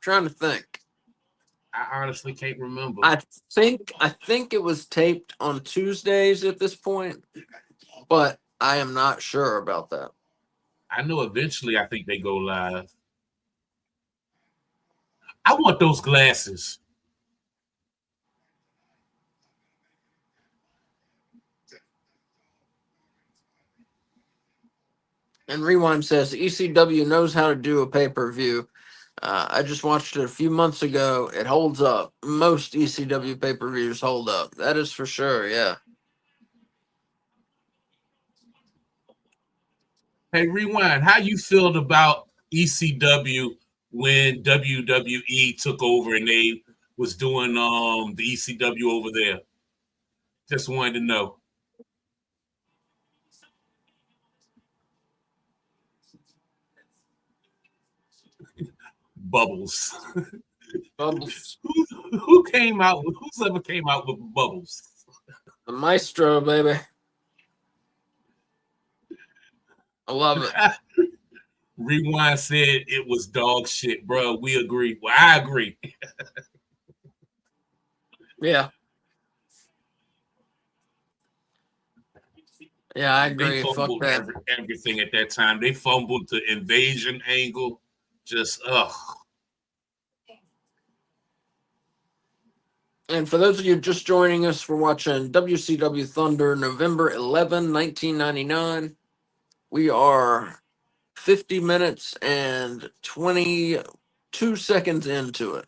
Trying to think. I honestly can't remember. I think it was taped on Tuesdays at this point, but I am not sure about that. I know eventually I think they go live. I want those glasses. And Rewind says ECW knows how to do a pay-per-view. I just watched it a few months ago. It holds up. Most ECW pay-per-views hold up. That is for sure. Yeah. Hey, Rewind, how you feel about ECW when WWE took over and they was doing the ECW over there? Just wanted to know. Bubbles. Bubbles. Who came out? Who's ever came out with Bubbles? The Maestro, baby. I love it. Rewind said it was dog shit, bro. We agree. Well, I agree. Yeah. Yeah, I They agree. Fuck fumbled that. everything at that time. They fumbled the invasion angle. Just And for those of you just joining us, we're watching WCW Thunder, November 11, 1999. We are 50 minutes and 22 seconds into it.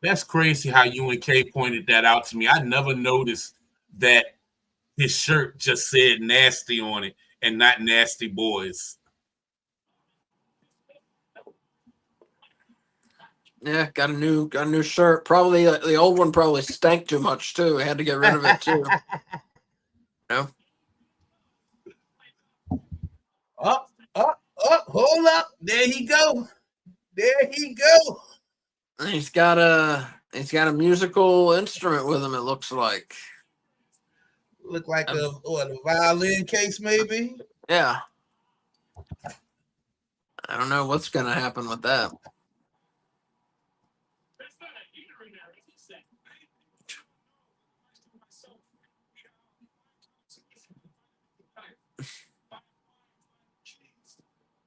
That's crazy how UNK pointed that out to me. I never noticed that his shirt just said nasty on it and not nasty boys. Yeah, got a new shirt. Probably the old one probably stank too much too. I had to get rid of it too. No. Up, hold up. There he go. There he go. He's got a musical instrument with him, it looks like. Look like a violin case, maybe. Yeah. I don't know what's gonna happen with that.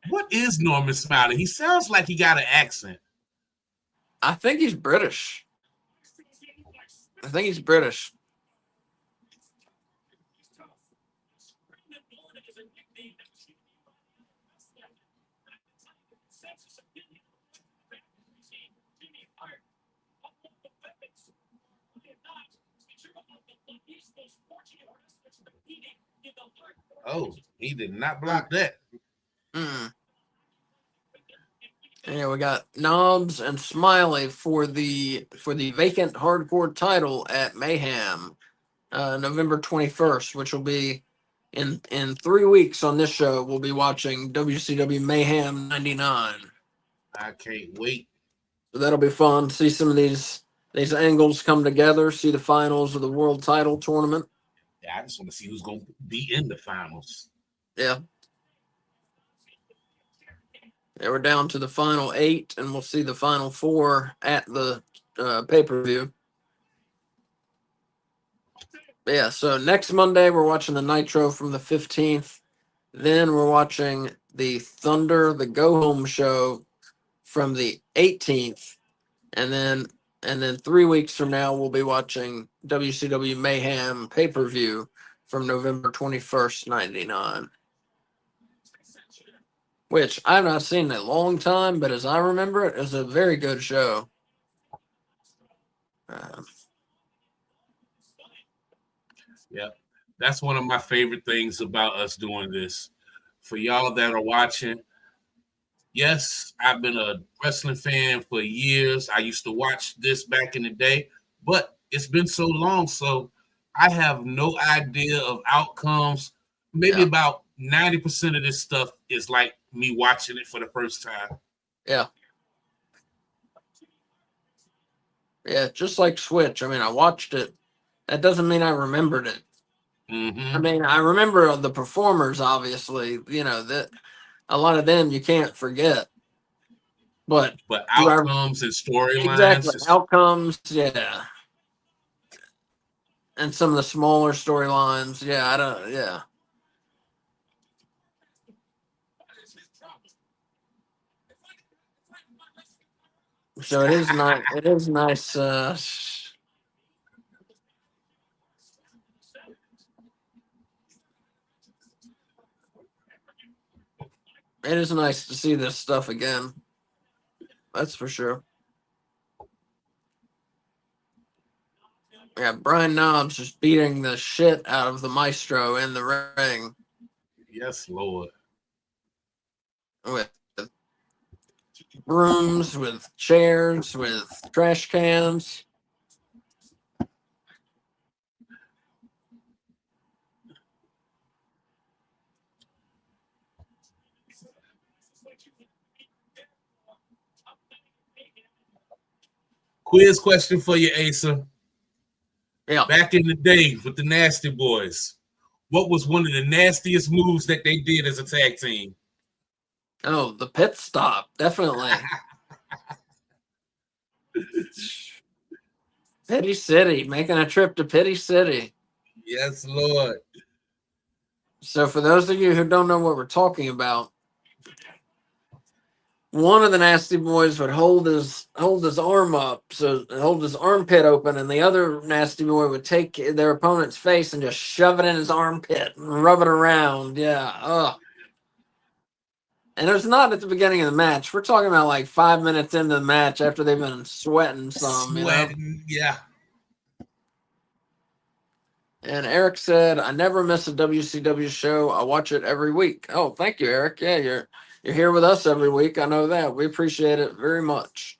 What is Norman Smiley? He sounds like he got an accent. I think he's British. Oh, he did not block that. Yeah, we got Knobs and Smiley for the vacant hardcore title at Mayhem, November 21st, which will be in 3 weeks. On this show, we'll be watching WCW Mayhem 99. I can't wait. So that'll be fun. See some of these angles come together. See the finals of the world title tournament. Yeah, I just want to see who's going to be in the finals. Yeah. Yeah, we're down to the final 8, and we'll see the final 4 at the pay-per-view. Yeah, so next Monday, we're watching the Nitro from the 15th. Then we're watching the Thunder, the Go Home show from the 18th. And then 3 weeks from now we'll be watching WCW Mayhem pay-per-view from November 21st, 99. Which I've not seen in a long time, but as I remember it was a very good show. Yeah, that's one of my favorite things about us doing this. For y'all that are watching, yes, I've been a wrestling fan for years. I used to watch this back in the day, but it's been so long, so I have no idea of outcomes. Maybe Yeah. about 90% of this stuff is like me watching it for the first time. Yeah. Yeah, just like Switch. I mean, I watched it. That doesn't mean I remembered it. I mean, I remember the performers, obviously, that a lot of them you can't forget. But outcomes and storylines. Exactly. Outcomes, yeah. And some of the smaller storylines, yeah. So it is nice. It is nice. It is nice to see this stuff again. That's for sure. Yeah, Brian Knobs just beating the shit out of the Maestro in the ring. Yes, Lord. With brooms, with chairs, with trash cans. Quiz question for you, Asa. Yeah. Back in the day with the Nasty Boys, what was one of the nastiest moves that they did as a tag team? Oh, the pit stop, definitely. Pity City, making a trip to Pity City. Yes, Lord. So for those of you who don't know what we're talking about, one of the Nasty Boys would hold his arm up, so hold his armpit open, and the other Nasty Boy would take their opponent's face and just shove it in his armpit and rub it around. Yeah. Ugh. And it was not at the beginning of the match. We're talking about like 5 minutes into the match after they've been sweating some, Yeah. And Eric said, "I never miss a WCW show. I watch it every week." Oh, thank you, Eric. Yeah, you're here with us every week. I know that. We appreciate it very much.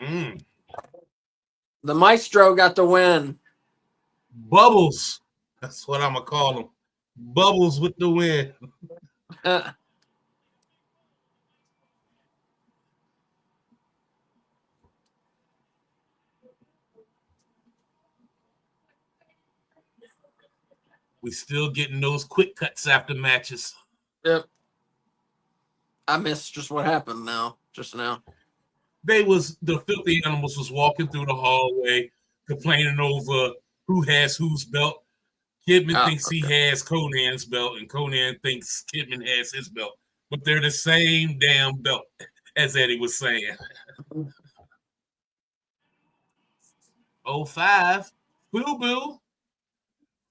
The Maestro got the win. Bubbles. That's what I'm going to call them. Bubbles with the win. We still getting those quick cuts after matches. Yep. I missed just what happened just now. The Filthy Animals was walking through the hallway complaining over who has whose belt. Kidman thinks he has Conan's belt, and Conan thinks Kidman has his belt. But they're the same damn belt, as Eddie was saying. 05, Boo-Boo.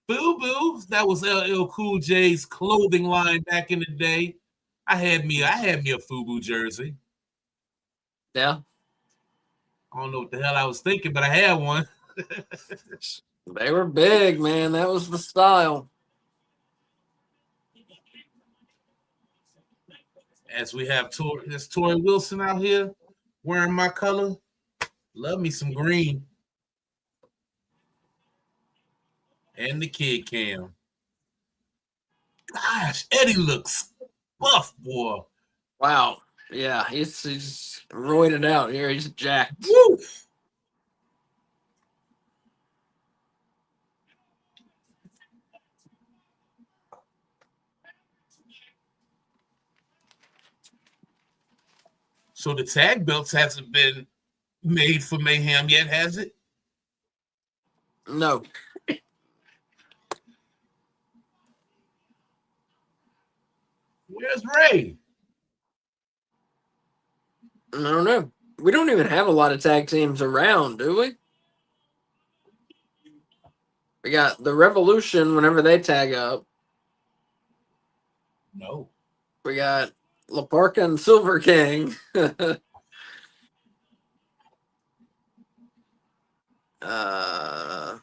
Boo-Boo. That was LL Cool J's clothing line back in the day. I had me a FUBU jersey. Yeah. I don't know what the hell I was thinking, but I had one. They were big, man. That was the style. As we have Tori Wilson out here wearing my color. Love me some green. And the Kid Cam. Gosh, Eddie looks buff, boy. Wow. Yeah, he's roided out here. He's jacked. Woo! So the tag belts hasn't been made for Mayhem yet, has it? No. Where's Ray? I don't know. We don't even have a lot of tag teams around, do we? We got the Revolution whenever they tag up. No. We got La Parka and Silver King. uh,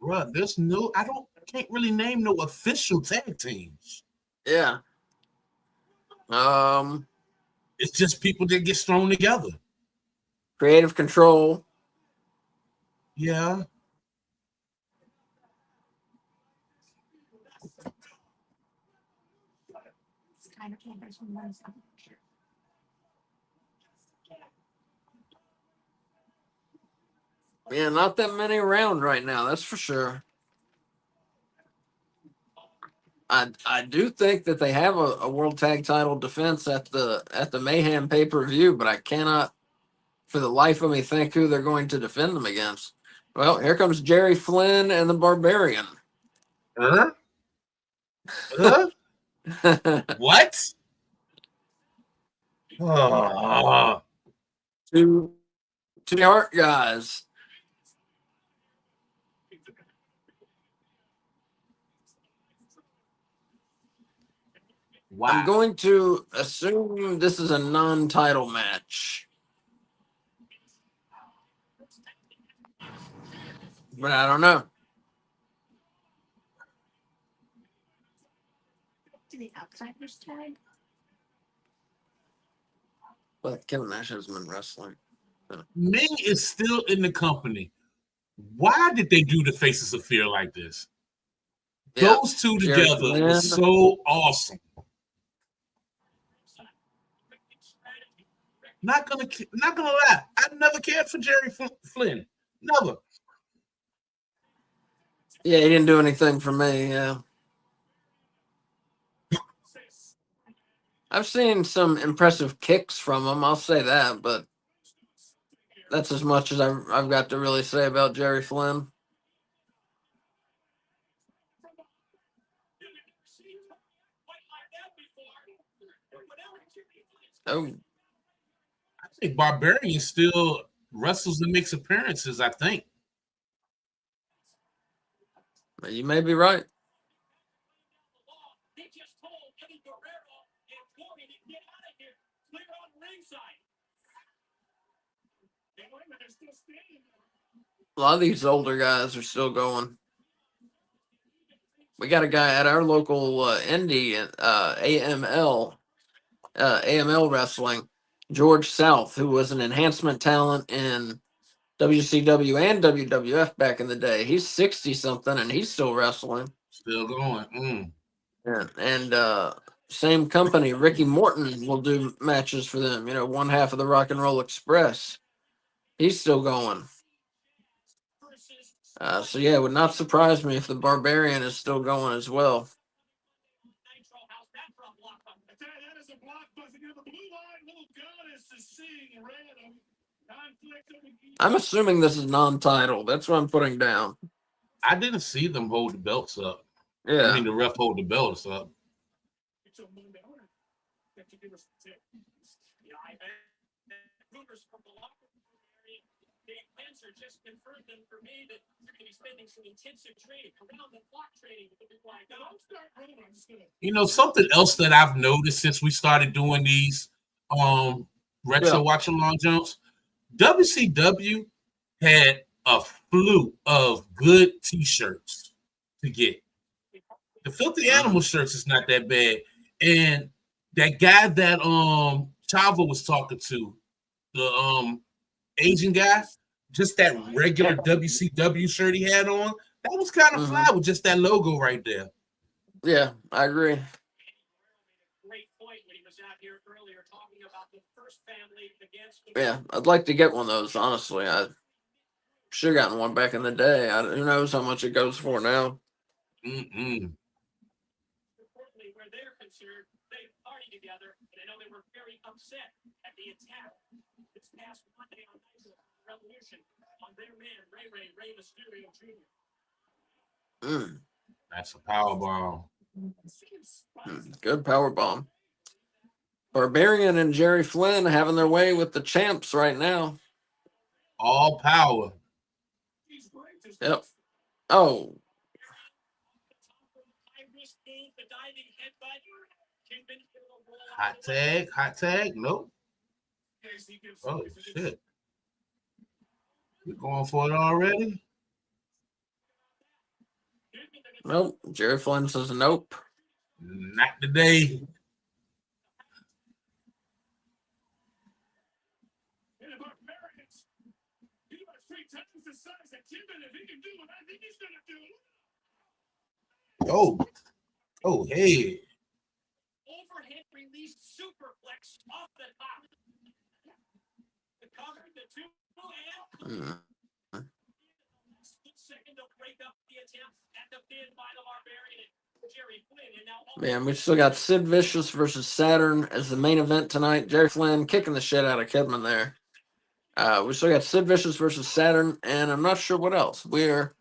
Bruh, there's no, can't really name no official tag teams. yeah. It's just people that get thrown together. Creative Control. Yeah. It's kind of cameras from one side. Yeah, not that many around right now, that's for sure. I do think that they have a world tag title defense at the Mayhem pay-per-view, but I cannot for the life of me think who they're going to defend them against. Well, here comes Jerry Flynn and the Barbarian. What? Oh. Two Hart guys. Wow. I'm going to assume this is a non-title match. But I don't know. Do the outsiders tag? But Kevin Nash has been wrestling. Ming is still in the company. Why did they do the Faces of Fear like this? Yeah, Those two Jerry together Flynn. was so awesome. Not gonna lie. I never cared for Jerry Flynn. Never. Yeah, he didn't do anything for me. Yeah, I've seen some impressive kicks from him. I'll say that, but that's as much as I've got to really say about Jerry Flynn. Oh, I think Barbarian still wrestles and makes appearances, I think. you may be right. A lot of these older guys are still going. We got a guy at our local indie AML wrestling, George South, who was an enhancement talent in WCW and WWF back in the day. He's 60 something and he's still wrestling. Still going. And same company, Ricky Morton will do matches for them. You know, one half of the Rock and Roll Express. He's still going. So yeah, it would not surprise me if the Barbarian is still going as well. I'm assuming this is non-title. That's what I'm putting down. I didn't see them hold the belts up. Yeah. I mean, the ref hold the belts up. Just confirmed them for me that you're going to be spending some intensive training, around the clock training with the big flag. You know, something else that I've noticed since we started doing these retro watch along jumps, WCW had a slew of good t-shirts to get. The Filthy Animal shirts is not that bad. And that guy that Chavo was talking to, the Asian guy, just that regular WCW shirt he had on, that was kind of fly with just that logo right there. Yeah, I agree. Great point when he was out here earlier talking about the first family against. Yeah, I'd like to get one of those, honestly. I should have gotten one back in the day. Who knows how much it goes for now. Mm-mm. Importantly, where they're concerned, they party together, and I know they were very upset at the attack this past Monday on Revolution on their man, Ray Mysterio Jr. That's a power bomb. Good power bomb. Barbarian and Jerry Flynn having their way with the champs right now. All power. Yep. Oh, Hot tag. Hot tag. Nope. Oh, shit. We're going for it already? nope. Jerry Flynn says nope. Not today. Oh. Oh, hey. Overhead release superplex off the top. The cover, the two, and second to break up the attempt at the pin by the Barbarian. Jerry Flynn, and now Man, we still got Sid Vicious versus Saturn as the main event tonight. Jerry Flynn kicking the shit out of Kidman there. We still got Sid Vicious versus Saturn, and I'm not sure what else. We are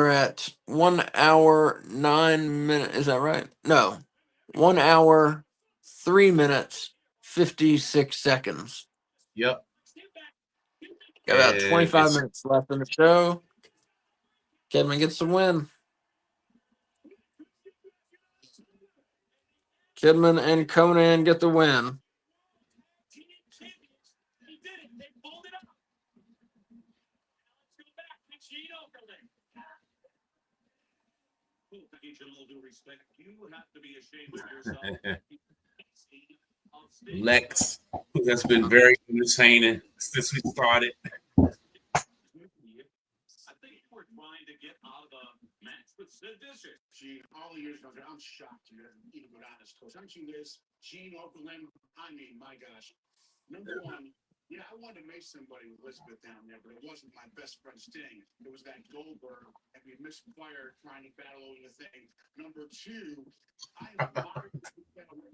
at 1 hour 9 minutes. Is that right? No, 1 hour 3 minutes 56 seconds. Yep. Got about And 25 it's minutes left in the show. Kidman gets the win. Kidman and Conan get the win. he did it. They pulled it up. Let's go back to Gene Okerlund. With each and all due respect, you have to be ashamed of yourself. Lex, who has been very entertaining since we started. I think we're trying to get out of the match with Sid Vicious. Gene, all the years ago, I'm shocked you haven't even got honest coach. Aren't you this? Gene Okerlund, I mean, my gosh. Number one, yeah, I wanted to make somebody with Elizabeth down there, but it wasn't my best friend Sting. It was that Goldberg, and we misfired trying to battle over the thing. Number two, I admired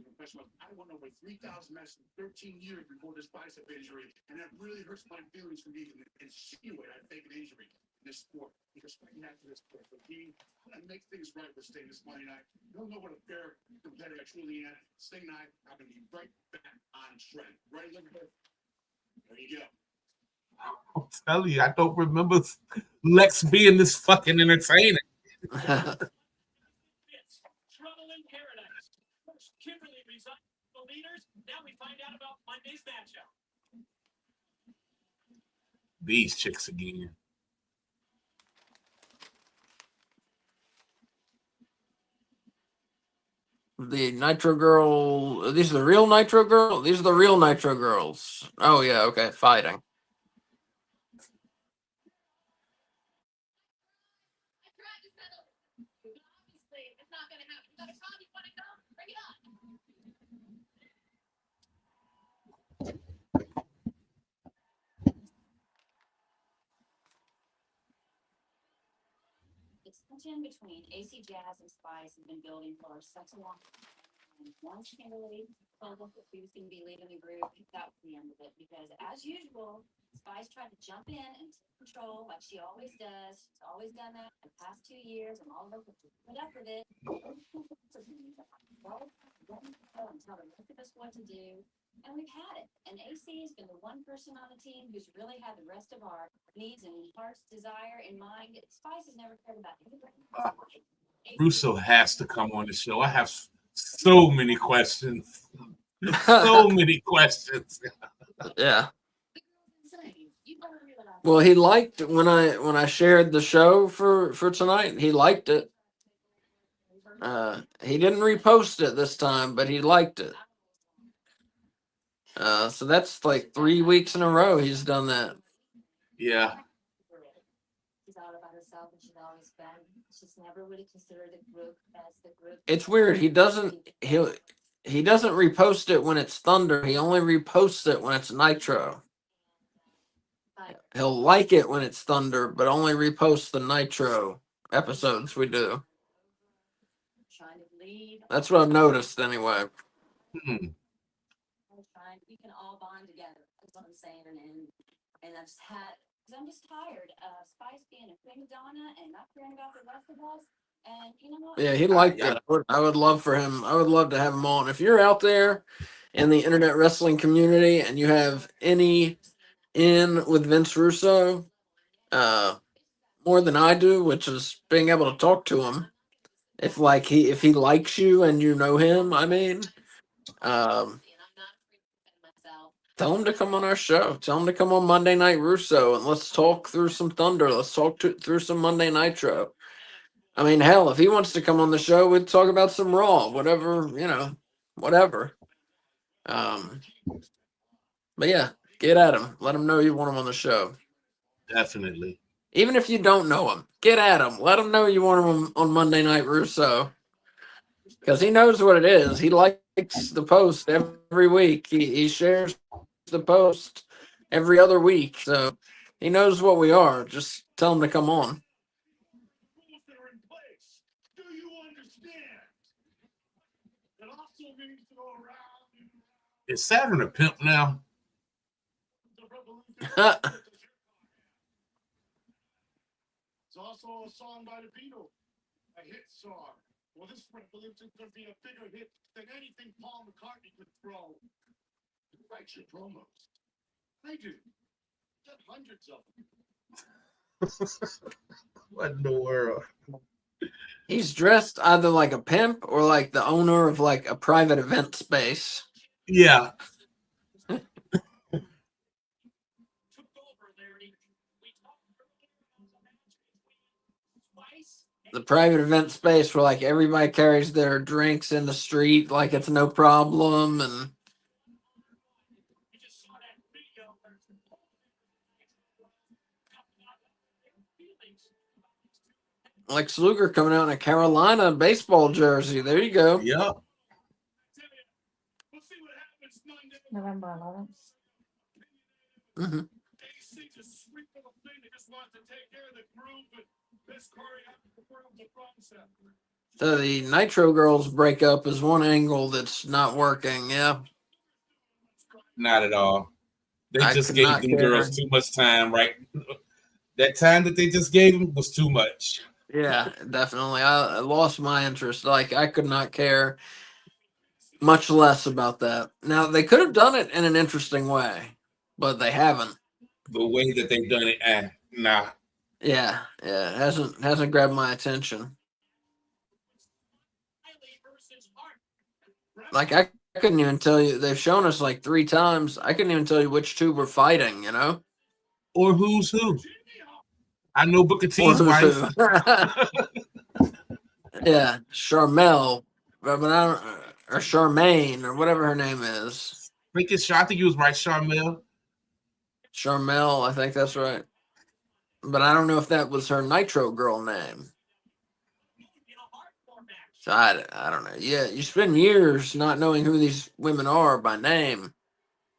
professional. I won over 3,000 matches in 13 years before this bicep injury, and that really hurts my feelings for me to insinuate I fake an injury in this sport. Because right now to this sport, but Gene, I'm gonna make things right with Sting this Monday night. You'll know what a fair competitor I truly am. Sting and I'm gonna be right back on trend. Right, Elizabeth? There you go. I'm telling you, I don't remember Lex being this fucking entertaining. It's trouble in paradise. First, Kimberly resigned the leaders. Now we find out about Monday's matchup. These chicks again. The Nitro Girl. These are the real Nitro Girl? These are the real Nitro Girls. Oh, yeah, okay. Fighting. It's tension between AC Jazz and Spice has been building for such a long time. And once Kimberly told us that she was going to be leaving the group, that was the end of it. Because as usual, Spice tried to jump in and take control like she always does. She's always done that in the past 2 years, and all of us have put up with it. And tell the rest of us what to do. And we've had it. And AC has been the one person on the team who's really had the rest of our needs and heart's desire in mind. Spice has never cared about anybody. Russo has to come on the show. I have so many questions. So many questions. Yeah. Well, he liked when I shared the show for tonight. He liked it. He didn't repost it this time, but he liked it. So that's like 3 weeks in a row he's done that. Yeah. She's all about herself, and she's always been. She's never really considered the group as the group. It's weird. He doesn't repost it when it's Thunder. He only reposts it when it's Nitro. He'll like it when it's Thunder, but only repost the Nitro episodes we do. Trying to lead. That's what I've noticed anyway. We can all bond together. That's what I'm saying. And I've just had, because I'm just tired of Spice being a prima donna and not caring about the rest of us. And you know what? Yeah, he liked it. I would love for him. I would love to have him on. If you're out there in the internet wrestling community, and you have any in with Vince Russo, uh, more than I do, which is being able to talk to him. If he likes you and you know him, I mean, um, tell him to come on our show. Tell him to come on Monday Night Russo and let's talk through some Thunder. Let's talk through some Monday Nitro. I mean, hell, if he wants to come on the show, we'd talk about some Raw, whatever, whatever. Um, but yeah, get at him. Let him know you want him on the show. Definitely. Even if you don't know him, get at him. Let him know you want him on Monday Night Russo. Because he knows what it is. He likes the post every week. He shares the post every other week. So he knows what we are. Just tell him to come on. Rules that are in place. Do you understand? It also means to go around and around Is Saturn a pimp now? the revolution. It's also a song by the Beatles, a hit song. Well, this revolution could be a bigger hit than anything Paul McCartney could throw. Who writes your promos? I do. Got hundreds of them. What in the world? He's dressed either like a pimp or like the owner of like a private event space. Yeah. Took over, Larry. We talked earlier about the match between Spice and The private event space where like everybody carries their drinks in the street like it's no problem, and you just saw that video where feelings. Lex Luger coming out in a Carolina baseball jersey. There you go. Yep. We'll see what happens Monday. November 11th. hmm AC just sweep the thing. They just want to take care of the groove, but this choreography world the concept. So the Nitro Girls breakup is one angle that's not working. Yeah, Not at all. They I just could gave not them care. girls too much time, right? That time that they just gave them was too much. Yeah, definitely. I lost my interest. Like I could not care much less about that. Now they could have done it in an interesting way, but they haven't. The way that they've done it, nah. Yeah, it hasn't grabbed my attention. Riley versus Hart. Like I couldn't even tell you. They've shown us like 3 times. I couldn't even tell you which two were fighting. Or who's who? I know Booker Or T's who's wife. who. Yeah, Charmel, but I don't, or Charmaine, or whatever her name is. I think you was right, Charmel. Charmel, I think that's right. But I don't know if that was her Nitro Girl name. So I don't know. Yeah, you spend years not knowing who these women are by name,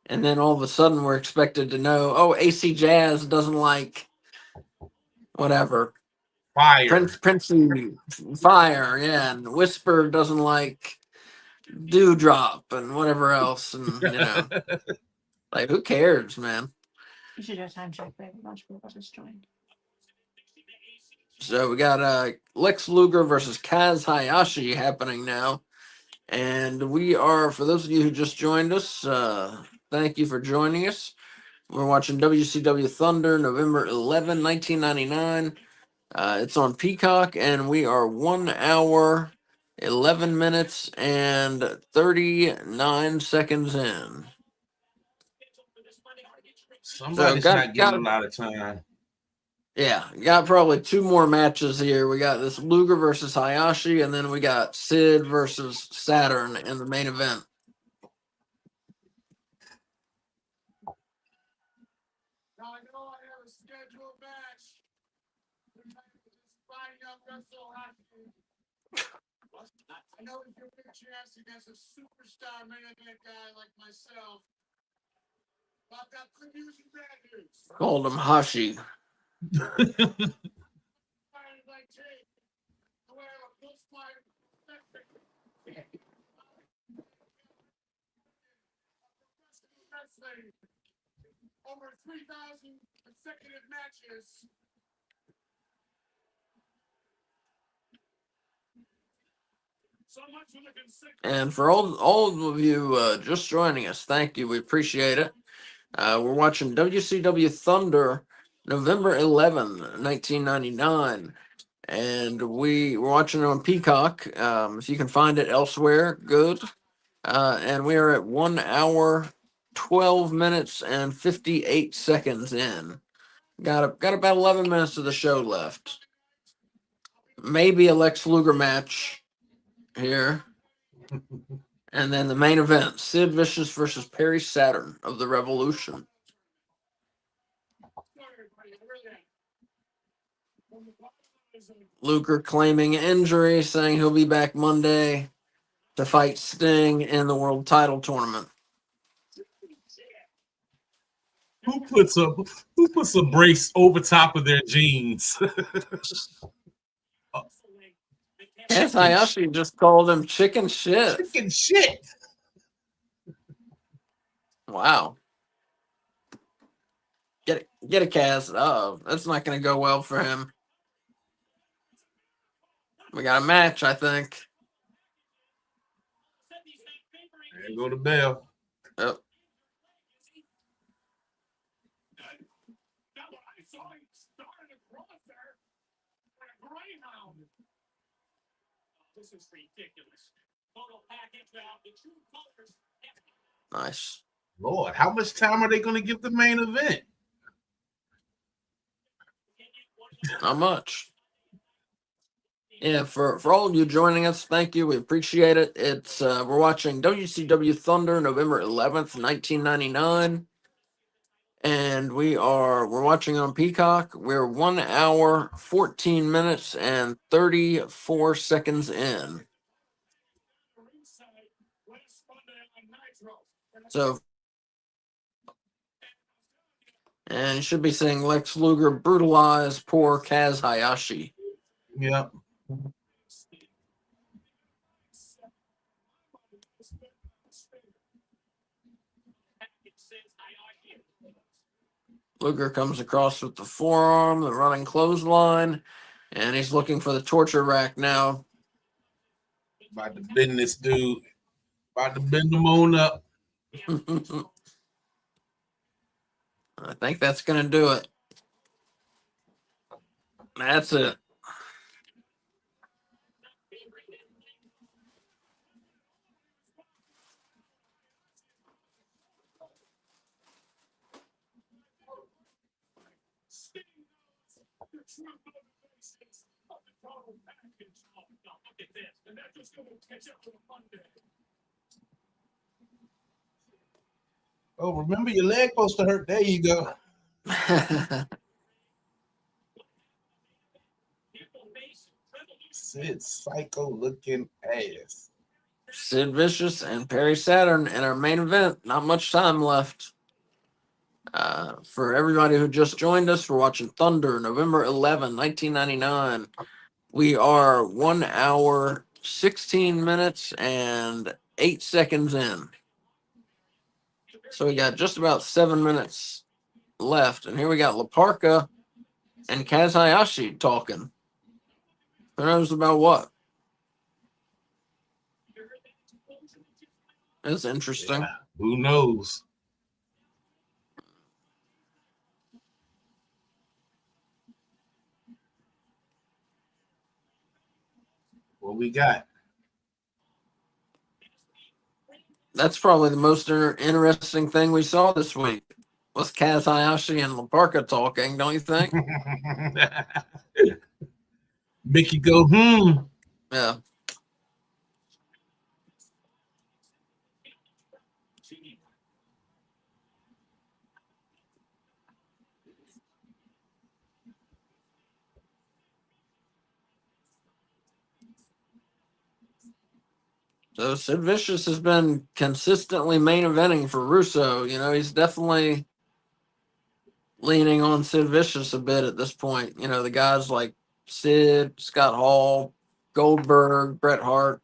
and then all of a sudden we're expected to know. Oh, AC Jazz doesn't like whatever. Fire. Princey Fire, yeah, and Whisper doesn't like Dewdrop and whatever else, and like who cares, man? You should do a time check, babe. A bunch of people just joined. So we got Lex Luger versus Kaz Hayashi happening now. And we are, for those of you who just joined us, thank you for joining us. We're watching WCW Thunder, November 11, 1999. It's on Peacock, and we are 1 hour, 11 minutes, and 39 seconds in. Somebody's not getting a lot of time. Yeah, got probably 2 more matches here. We got this Luger versus Hayashi, and then we got Sid versus Saturn in the main event. Now I know I have a scheduled match. Tonight with this fine young wrestler. I know if you're big chance against a superstar man guy like myself. I've got good news and bad news. Called him Hashi. Over 3,000 consecutive matches. And for all of you just joining us, thank you. We appreciate it. We're watching WCW Thunder, November 11, 1999. And we're watching it on Peacock. If you can find it elsewhere, good. And we are at 1 hour, 12 minutes, and 58 seconds in. Got about 11 minutes of the show left. Maybe a Lex Luger match here. And then the main event, Sid Vicious versus Perry Saturn of the Revolution. Luger claiming injury, saying he'll be back Monday to fight Sting in the world title tournament. Who puts a brace over top of their jeans? Yes, Hayashi just called him chicken shit. Chicken shit. Wow. Get a Kaz. Oh, that's not going to go well for him. We got a match, I think. There go the bell. Yep. This is ridiculous. Photo package out the true colors. Nice. Lord, how much time are they going to give the main event? Not much. Yeah, for all of you joining us, thank you. We appreciate it. It's we're watching WCW Thunder, November 11th, 1999. And we're watching on Peacock. We're 1 hour, 14 minutes, and 34 seconds in. So, and you should be seeing Lex Luger brutalize poor Kaz Hayashi. Yep. Luger comes across with the forearm, the running clothesline, and he's looking for the torture rack now. About to bend this dude. About to bend him on up. I think that's going to do it. That's it. Oh, remember your leg supposed to hurt. There you go. Sid psycho looking ass. Sid Vicious and Perry Saturn in our main event. Not much time left. For everybody who just joined us, we're watching Thunder, November 11, 1999. We are 1 hour, 16 minutes, and 8 seconds in. So we got just about 7 minutes left. And here we got La Parka and Kaz Hayashi talking. Who knows about what? That's interesting. Yeah, who knows? What we got? That's probably the most interesting thing we saw this week was Kaz Hayashi and La Parka talking, don't you think? Make you go, Yeah. So Sid Vicious has been consistently main eventing for Russo. You know, he's definitely leaning on Sid Vicious a bit at this point. You know, the guys like Sid, Scott Hall, Goldberg, Bret Hart.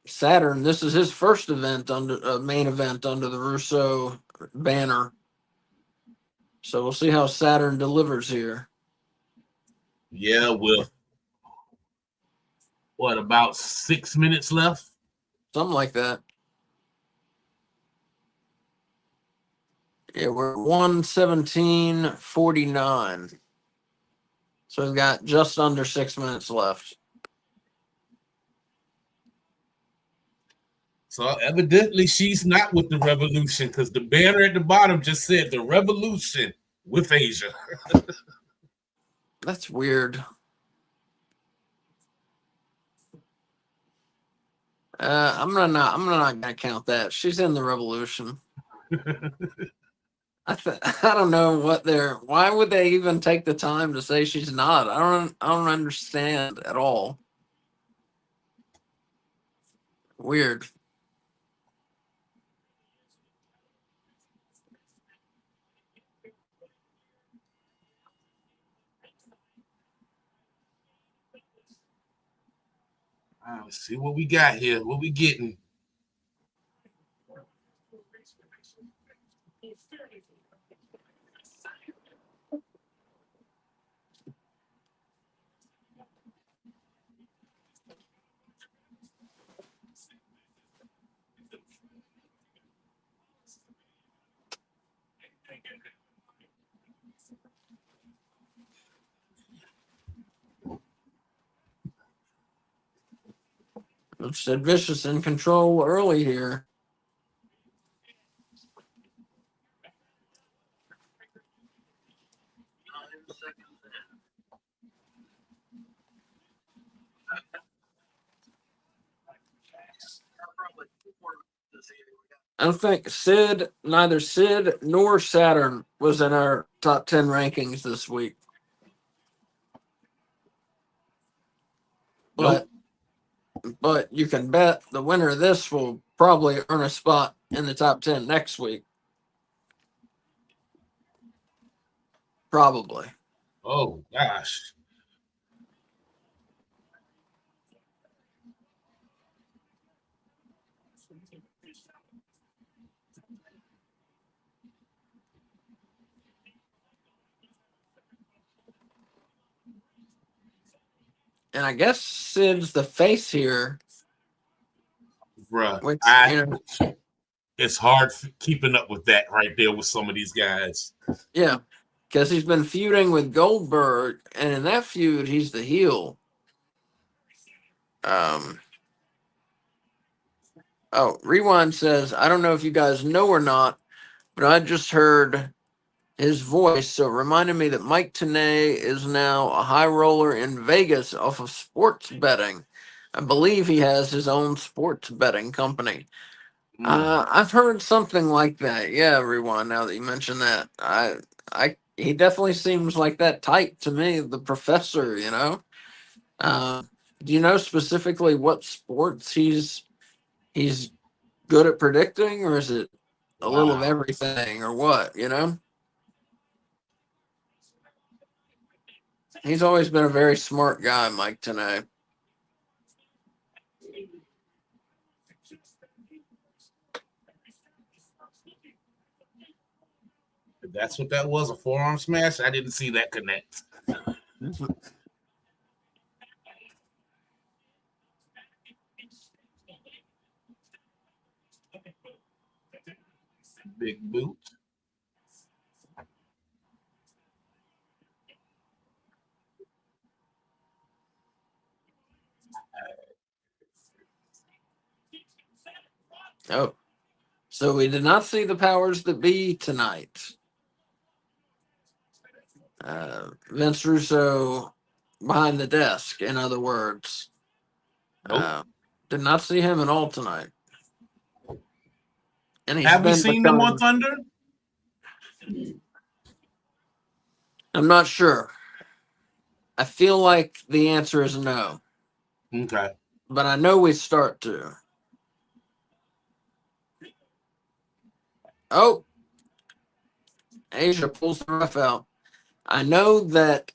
Saturn, this is his first event under main event under the Russo banner. So we'll see how Saturn delivers here. Yeah, with what, about 6 minutes left? Something like that. Yeah, we're 1:17:49. So we've got just under 6 minutes left. So evidently she's not with the revolution because the banner at the bottom just said the revolution with Asia. That's weird. I'm not gonna count that. She's in the revolution. I don't know what they're. Why would they even take the time to say she's not? I don't understand at all. Weird. Let's see what we got here. What we getting? Sid Vicious in control early here. I don't think neither Sid nor Saturn was in our top 10 rankings this week. Nope. But you can bet the winner of this will probably earn a spot in the top 10 next week. Probably. Oh gosh. And I guess Sid's the face here. Bruh, Which, it's hard keeping up with that right there with some of these guys. Yeah, because he's been feuding with Goldberg, and in that feud, he's the heel. Rewind says, I don't know if you guys know or not, but I just heard his voice, so it reminded me that Mike Tenay is now a high roller in Vegas off of sports betting. I believe he has his own sports betting company. I've heard something like that. Yeah, Rewind. Now that you mention that, he definitely seems like that type to me. The professor, do you know specifically what sports he's good at predicting, or is it a little of everything, or what? He's always been a very smart guy, Mike Tenay. If that's what that was, a forearm smash, I didn't see that connect. Big boot. Oh, so we did not see the powers that be tonight. Vince Russo behind the desk, in other words. Nope. Did not see him at all tonight. And Have we seen them on Thunder? I'm not sure. I feel like the answer is no. Okay. But I know we start to. Oh, Asia pulls the ref out. I know that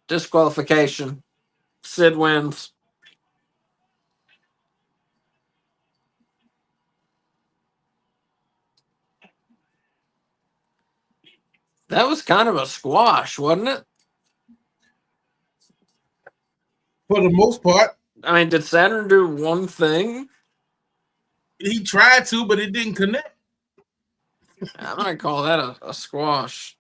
disqualification. Sid wins. That was kind of a squash, wasn't it? For the most part, I mean, did Saturn do one thing? he tried to, but it didn't connect. I'm gonna call that a squash.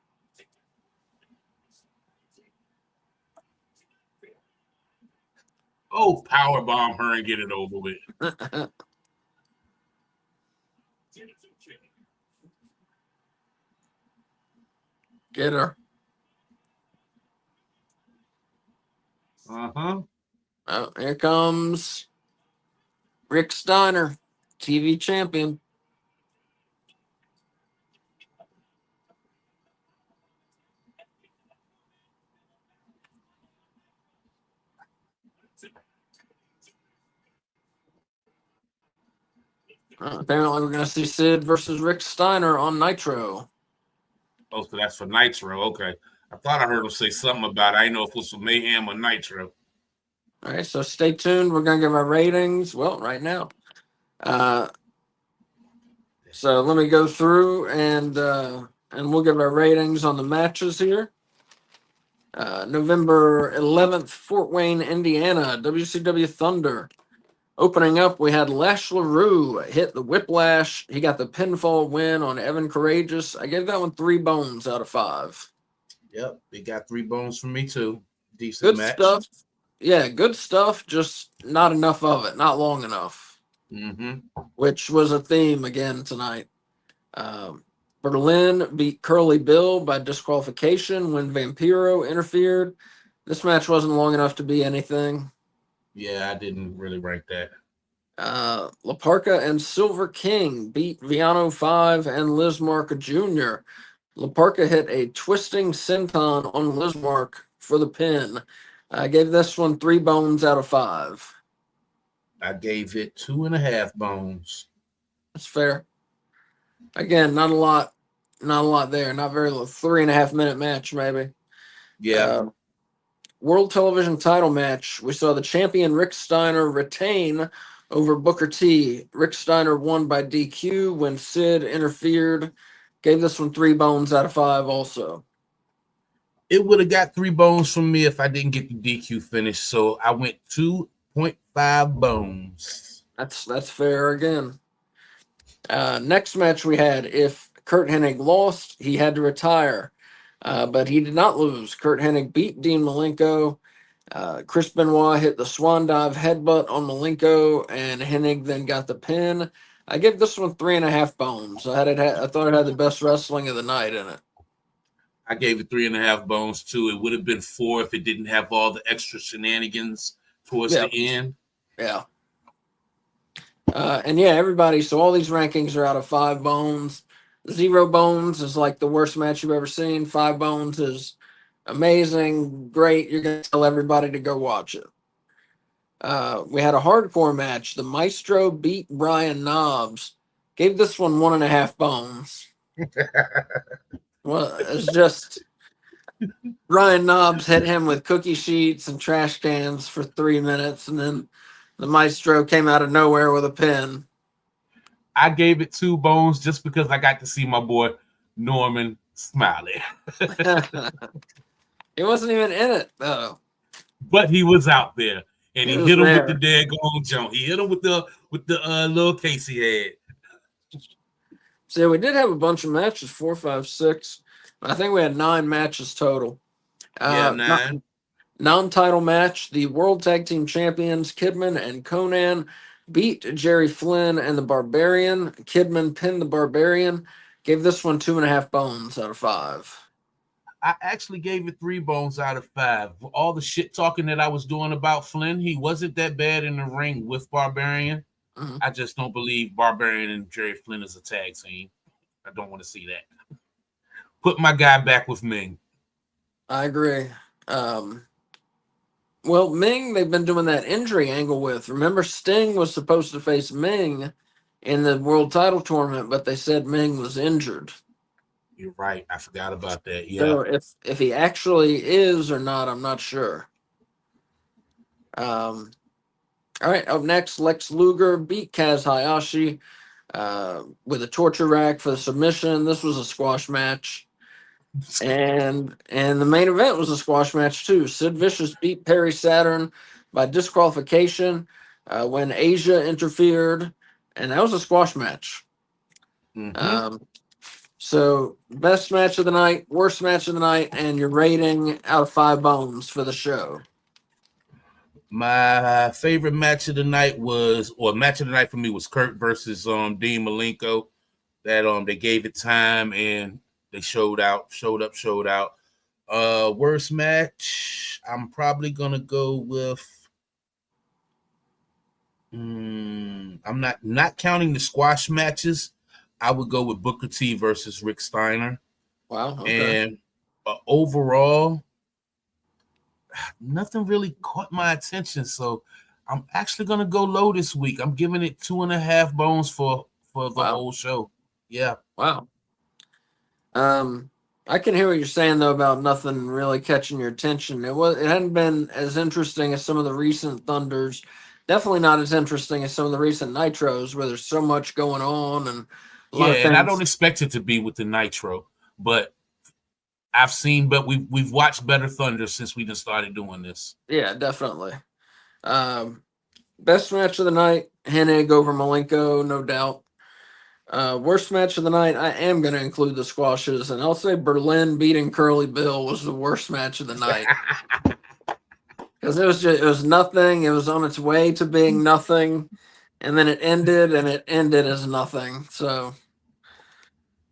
Oh, power bomb her and get it over with. Get her. Uh-huh. Oh, here comes Rick Steiner, TV champion. Apparently, we're going to see Sid versus Rick Steiner on Nitro. Oh, so that's for Nitro. Okay. I thought I heard him say something about it. I didn't know if it was for Mayhem or Nitro. All right, so stay tuned. We're going to give our ratings. Well, right now. So let me go through and we'll give our ratings on the matches here. November 11th, Fort Wayne, Indiana, WCW Thunder. Opening up, we had Lash LaRue hit the whiplash. He got the pinfall win on Evan Courageous. I gave that one 3 bones out of 5. Yep, they got 3 bones from me too. Decent Good match. stuff. Yeah, good stuff. Just not enough of it. Not long enough. Which was a theme again tonight. Berlin beat Curly Bill by disqualification when Vampiro interfered. This match wasn't long enough to be anything. Yeah, I didn't really rank that. La Parka and Silver King beat Viano 5 and Lizmark Jr. La Parka hit a twisting senton on Lizmark for the pin. I gave this one 3 bones out of 5. I gave it 2.5 bones. That's fair. Again, not a lot there. Not very little. 3.5 minute match, maybe. Yeah. World Television title match. We saw the champion Rick Steiner retain over Booker T. Rick Steiner won by DQ when Sid interfered. Gave this one 3 bones out of 5 also. It would have got 3 bones from me if I didn't get the DQ finish. So I went 2.5 bones. That's fair again. Next match we had, if Kurt Hennig lost, he had to retire. But he did not lose. Kurt Hennig beat Dean Malenko. Chris Benoit hit the swan dive headbutt on Malenko, and Hennig then got the pin. I give this one 3.5 bones. I thought it had the best wrestling of the night in it. I gave it 3.5 bones too. It would have been 4 if it didn't have all the extra shenanigans towards the end. Yeah. And yeah, everybody. So all these rankings are out of 5 bones. 0 bones is like the worst match you've ever seen. 5 bones is amazing, great. You're gonna tell everybody to go watch it. We had a hardcore match. The Maestro beat Brian Knobbs. Gave this one 1.5 bones. Well, it's just Brian Knobbs hit him with cookie sheets and trash cans for 3 minutes, and then the Maestro came out of nowhere with a pin. I gave it 2 bones just because I got to see my boy Norman Smiley. He wasn't even in it though. But he was out there, and he hit him there with the daggone jump. He hit him with the little case he had. So we did have a bunch of matches, 4, 5, 6. I think we had 9 matches total. 9. Non-title match, the World Tag Team Champions Kidman and Conan beat Jerry Flynn and the Barbarian. Kidman pinned the Barbarian. Gave this one 2.5 bones out of 5. I actually gave it 3 bones out of 5. All the shit talking that I was doing about Flynn, he wasn't that bad in the ring with Barbarian. Mm-hmm. I just don't believe Barbarian and Jerry Flynn is a tag team. I don't want to see that. Put my guy back with Ming. I agree. Well, Ming, they've been doing that injury angle with. Remember, Sting was supposed to face Ming in the world title tournament, but they said Ming was injured. You're right. I forgot about that. Yeah. So if he actually is or not, I'm not sure. All right, up next, Lex Luger beat Kaz Hayashi with a torture rack for the submission. This was a squash match. And the main event was a squash match too. Sid Vicious beat Perry Saturn by disqualification when Asia interfered, and that was a squash match. Mm-hmm. So best match of the night, worst match of the night, and your rating out of 5 bones for the show. My favorite match of the night match of the night for me was Kurt versus Dean Malenko. That they gave it time and they showed out. Worst match, I'm probably gonna go with. I'm not counting the squash matches. I would go with Booker T versus Rick Steiner. Wow. Okay. And overall, nothing really caught my attention. So I'm actually gonna go low this week. I'm giving it 2.5 bones for the Wow. whole show. Yeah. Wow. I can hear what you're saying though about nothing really catching your attention. It hadn't been as interesting as some of the recent Thunders. Definitely not as interesting as some of the recent Nitros where there's so much going on and a lot Yeah, of and I things. don't expect it to be with the Nitro, but we've watched better Thunder since we just started doing this. Yeah, definitely. Best match of the night, Hennig over Malenko, no doubt. Worst match of the night, I am going to include the squashes, and I'll say Berlin beating Curly Bill was the worst match of the night because it was nothing. It was on its way to being nothing, and then it ended as nothing. So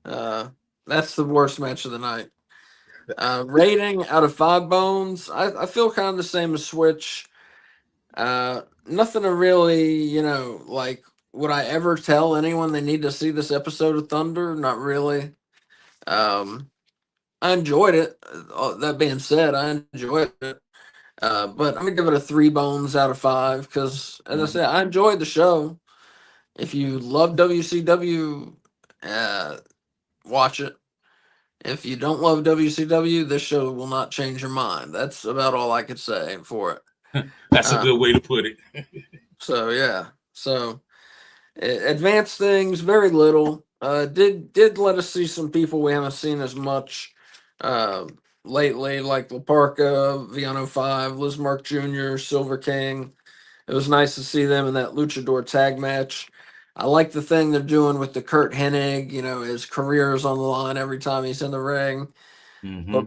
that's the worst match of the night. Rating out of 5 bones, I feel kind of the same as Switch. Nothing to really, like, would I ever tell anyone they need to see this episode of Thunder? Not really. I enjoyed it. That being said, I enjoyed it. But I'm gonna give it a 3 bones out of 5 because, as I said, I enjoyed the show. If you love WCW, watch it. If you don't love WCW, this show will not change your mind. That's about all I could say for it. That's a good way to put it. So yeah. So advanced things, very little. Did let us see some people we haven't seen as much lately, like Laparca, V105, Lizmark Jr., Silver King. It was nice to see them in that luchador tag match. I like the thing they're doing with the Kurt Hennig. His career is on the line every time he's in the ring. But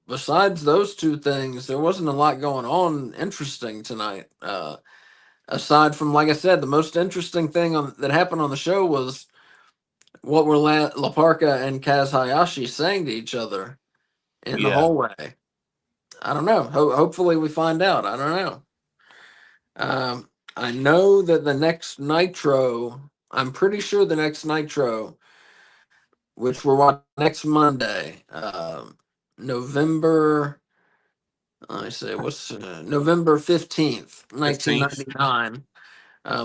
besides those 2 things, there wasn't a lot going on interesting tonight. Aside from, like I said, the most interesting thing that happened on the show was what were Laparca and Kaz Hayashi saying to each other in the hallway. I don't know. Hopefully we find out. I don't know. I know that the next Nitro, I'm pretty sure the next Nitro, which we're watching next Monday, November, let me see, what's November 15th, 1999.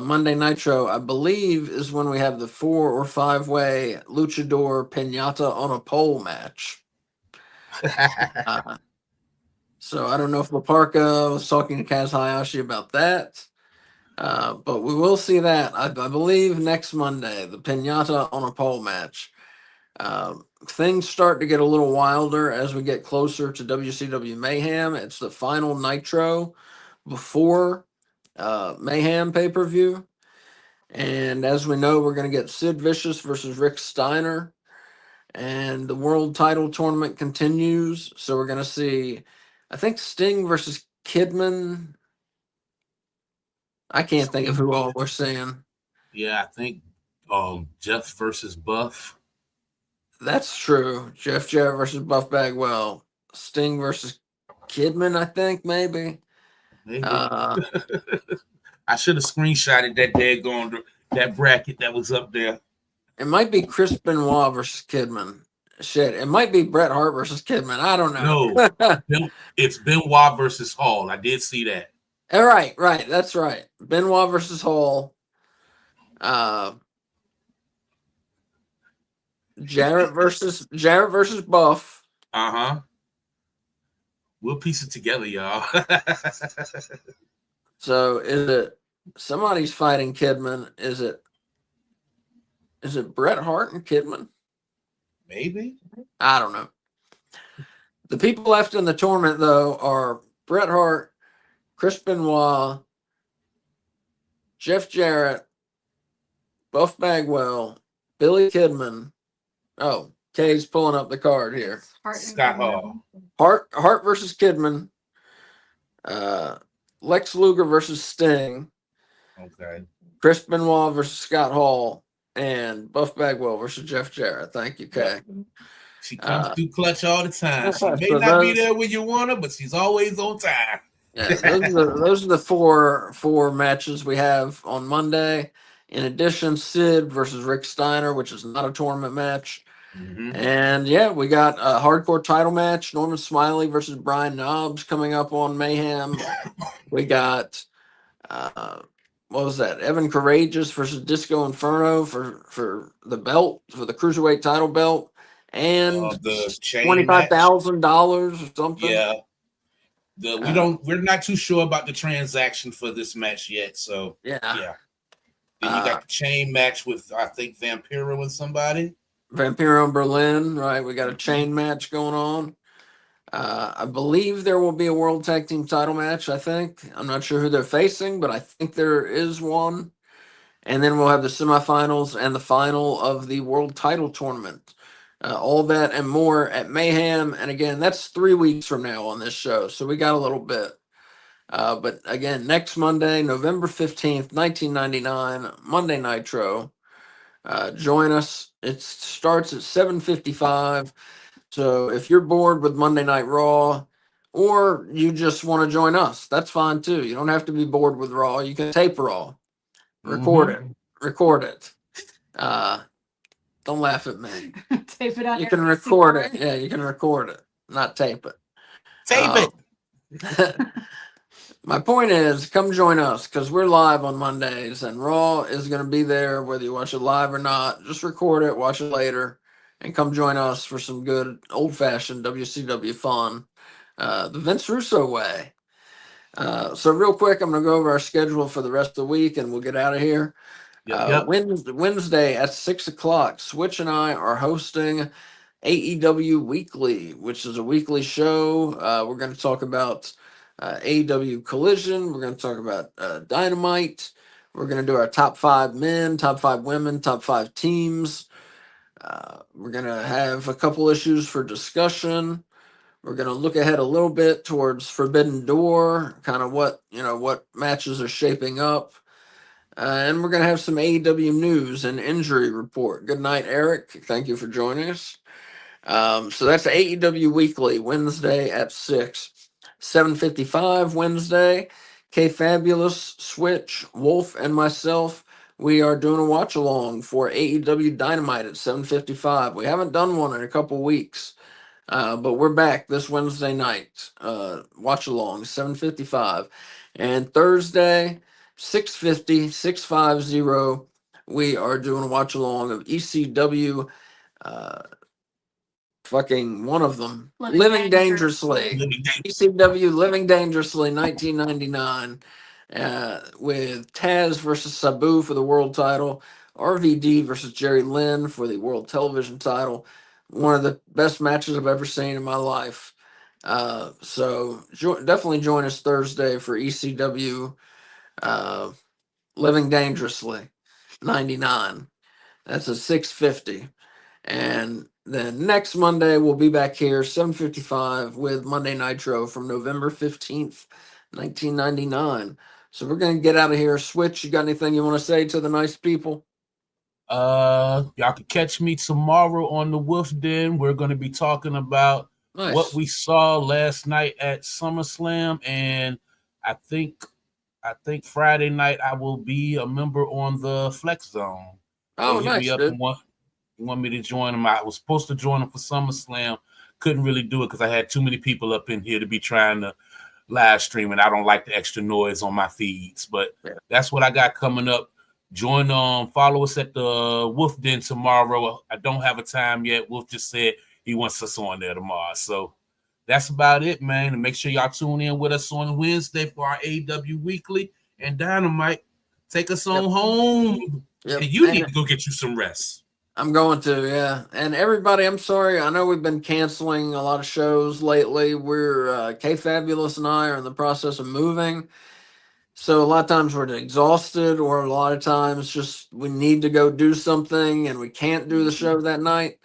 Monday Nitro, I believe, is when we have the 4 or 5-way luchador pinata on a pole match. So I don't know if Laparca was talking to Kaz Hayashi about that. But we will see that, I believe, next Monday, the pinata on a pole match. Things start to get a little wilder as we get closer to WCW Mayhem. It's the final Nitro before Mayhem pay-per-view. And as we know, we're going to get Sid Vicious versus Rick Steiner. And the world title tournament continues. So we're going to see, I think, Sting versus Kidman. I can't think of who all we're seeing. Yeah, I think Jeff versus Buff. That's true. Jeff Jarrett versus Buff Bagwell. Sting versus Kidman, I think, maybe. Maybe. I should have screenshotted that bracket that was up there. It might be Chris Benoit versus Kidman. Shit, it might be Bret Hart versus Kidman. I don't know. No, it's Benoit versus Hall. I did see that. All right, that's right. Benoit versus Hall. Jarrett versus Buff. We'll piece it together, y'all. So is it somebody's fighting Kidman? Is it Bret Hart and Kidman? Maybe. I don't know. The people left in the tournament though are Bret Hart, Chris Benoit, Jeff Jarrett, Buff Bagwell, Billy Kidman. Oh, Kay's pulling up the card here. Heart and Scott Kidman. Hall. Hart versus Kidman. Lex Luger versus Sting. Okay. Chris Benoit versus Scott Hall. And Buff Bagwell versus Jeff Jarrett. Thank you, Kay. Yep. She comes through clutch all the time. She may so not be those- there when you want her, but she's always on time. Yeah, those are the four matches we have on Monday. In addition, Sid versus Rick Steiner, which is not a tournament match. Mhm. And yeah, we got a hardcore title match: Norman Smiley versus Brian Knobbs coming up on Mayhem. We got what was that? Evan Courageous versus Disco Inferno for the belt, for the cruiserweight title belt, and The chain $25,000 or something. Yeah. We're not too sure about the transaction for this match yet. So yeah. Then you got the chain match with, I think, Vampiro and somebody. Vampiro in Berlin, right? We got a chain match going on. I believe there will be a World Tag Team title match, I think. I'm not sure who they're facing, but I think there is one. And then we'll have the semifinals and the final of the World Title Tournament. All that and more at Mayhem. And again, that's 3 weeks from now on this show. So we got a little bit. But again, next Monday, November 15th, 1999, Monday Nitro. Join us. It starts at 7:55. So if you're bored with Monday Night Raw, or you just want to join us, that's fine too. You don't have to be bored with Raw. You can tape Raw, record it. Don't laugh at me. Tape it on You your can VCR. record it. Yeah, you can record it, not tape it. Tape it. My point is, come join us because we're live on Mondays, and Raw is going to be there whether you watch it live or not. Just record it, watch it later, and come join us for some good old-fashioned WCW fun, the Vince Russo way. So real quick, I'm going to go over our schedule for the rest of the week, and we'll get out of here. Yep. Wednesday at 6 o'clock, Switch and I are hosting AEW Weekly, which is a weekly show. We're going to talk about AEW Collision. We're going to talk about Dynamite. We're going to do our top 5 men, top 5 women, top 5 teams. We're going to have a couple issues for discussion. We're going to look ahead a little bit towards Forbidden Door, kind of what matches are shaping up. And we're going to have some AEW news and injury report. Good night, Eric. Thank you for joining us. So that's AEW Weekly, Wednesday at 6. 7:55 Wednesday. K Fabulous, Switch, Wolf, and myself, we are doing a watch along for AEW Dynamite at 7:55. We haven't done one in a couple weeks, but we're back this Wednesday night. Watch along 7:55, and Thursday 6:50, we are doing a watch along of ECW. Fucking one of them, Living Dangerously. ECW Living Dangerously 1999, with Taz versus Sabu for the world title, RVD versus Jerry Lynn for the world television title. One of the best matches I've ever seen in my life. So definitely join us Thursday for ECW Living Dangerously 99. That's a 6:50. And then next Monday, we'll be back here, 7:55, with Monday Nitro from November 15th, 1999. So we're going to get out of here. Switch, you got anything you want to say to the nice people? Y'all can catch me tomorrow on the Wolf Den. We're going to be talking about what we saw last night at SummerSlam, and I think Friday night I will be a member on the Flex Zone. Oh, hit nice, me up dude. and want me to join them. I was supposed to join them for SummerSlam. Couldn't really do it because I had too many people up in here to be trying to live stream, and I don't like the extra noise on my feeds. But that's what I got coming up. Join follow us at the Wolf Den tomorrow. I don't have a time yet. Wolf just said he wants us on there tomorrow. So that's about it, man. And make sure y'all tune in with us on Wednesday for our AEW Weekly and Dynamite. Take us on home. And you need to go get you some rest. I'm going to, yeah. And everybody, I'm sorry. I know we've been canceling a lot of shows lately. We're K Fabulous and I are in the process of moving. So a lot of times we're exhausted, or a lot of times just we need to go do something and we can't do the show that night.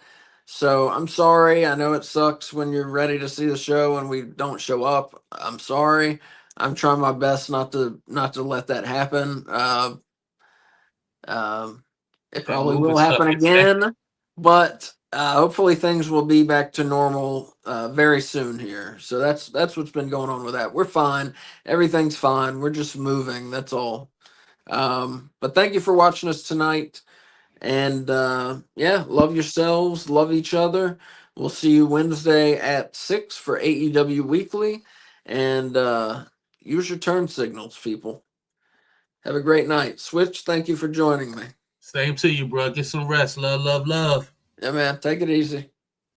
So I'm sorry. I know it sucks when you're ready to see the show and we don't show up. I'm sorry. I'm trying my best not to let that happen. Um, it That probably moving will stuff happen is that. again, but hopefully things will be back to normal very soon here. So that's what's been going on with that. We're fine. Everything's fine. We're just moving. That's all. But thank you for watching us tonight. And yeah, love yourselves, love each other. We'll see you Wednesday at 6 for AEW Weekly. And use your turn signals, people. Have a great night. Switch, thank you for joining me. Same to you, bro. Get some rest. Love, love, love. Yeah, man. Take it easy.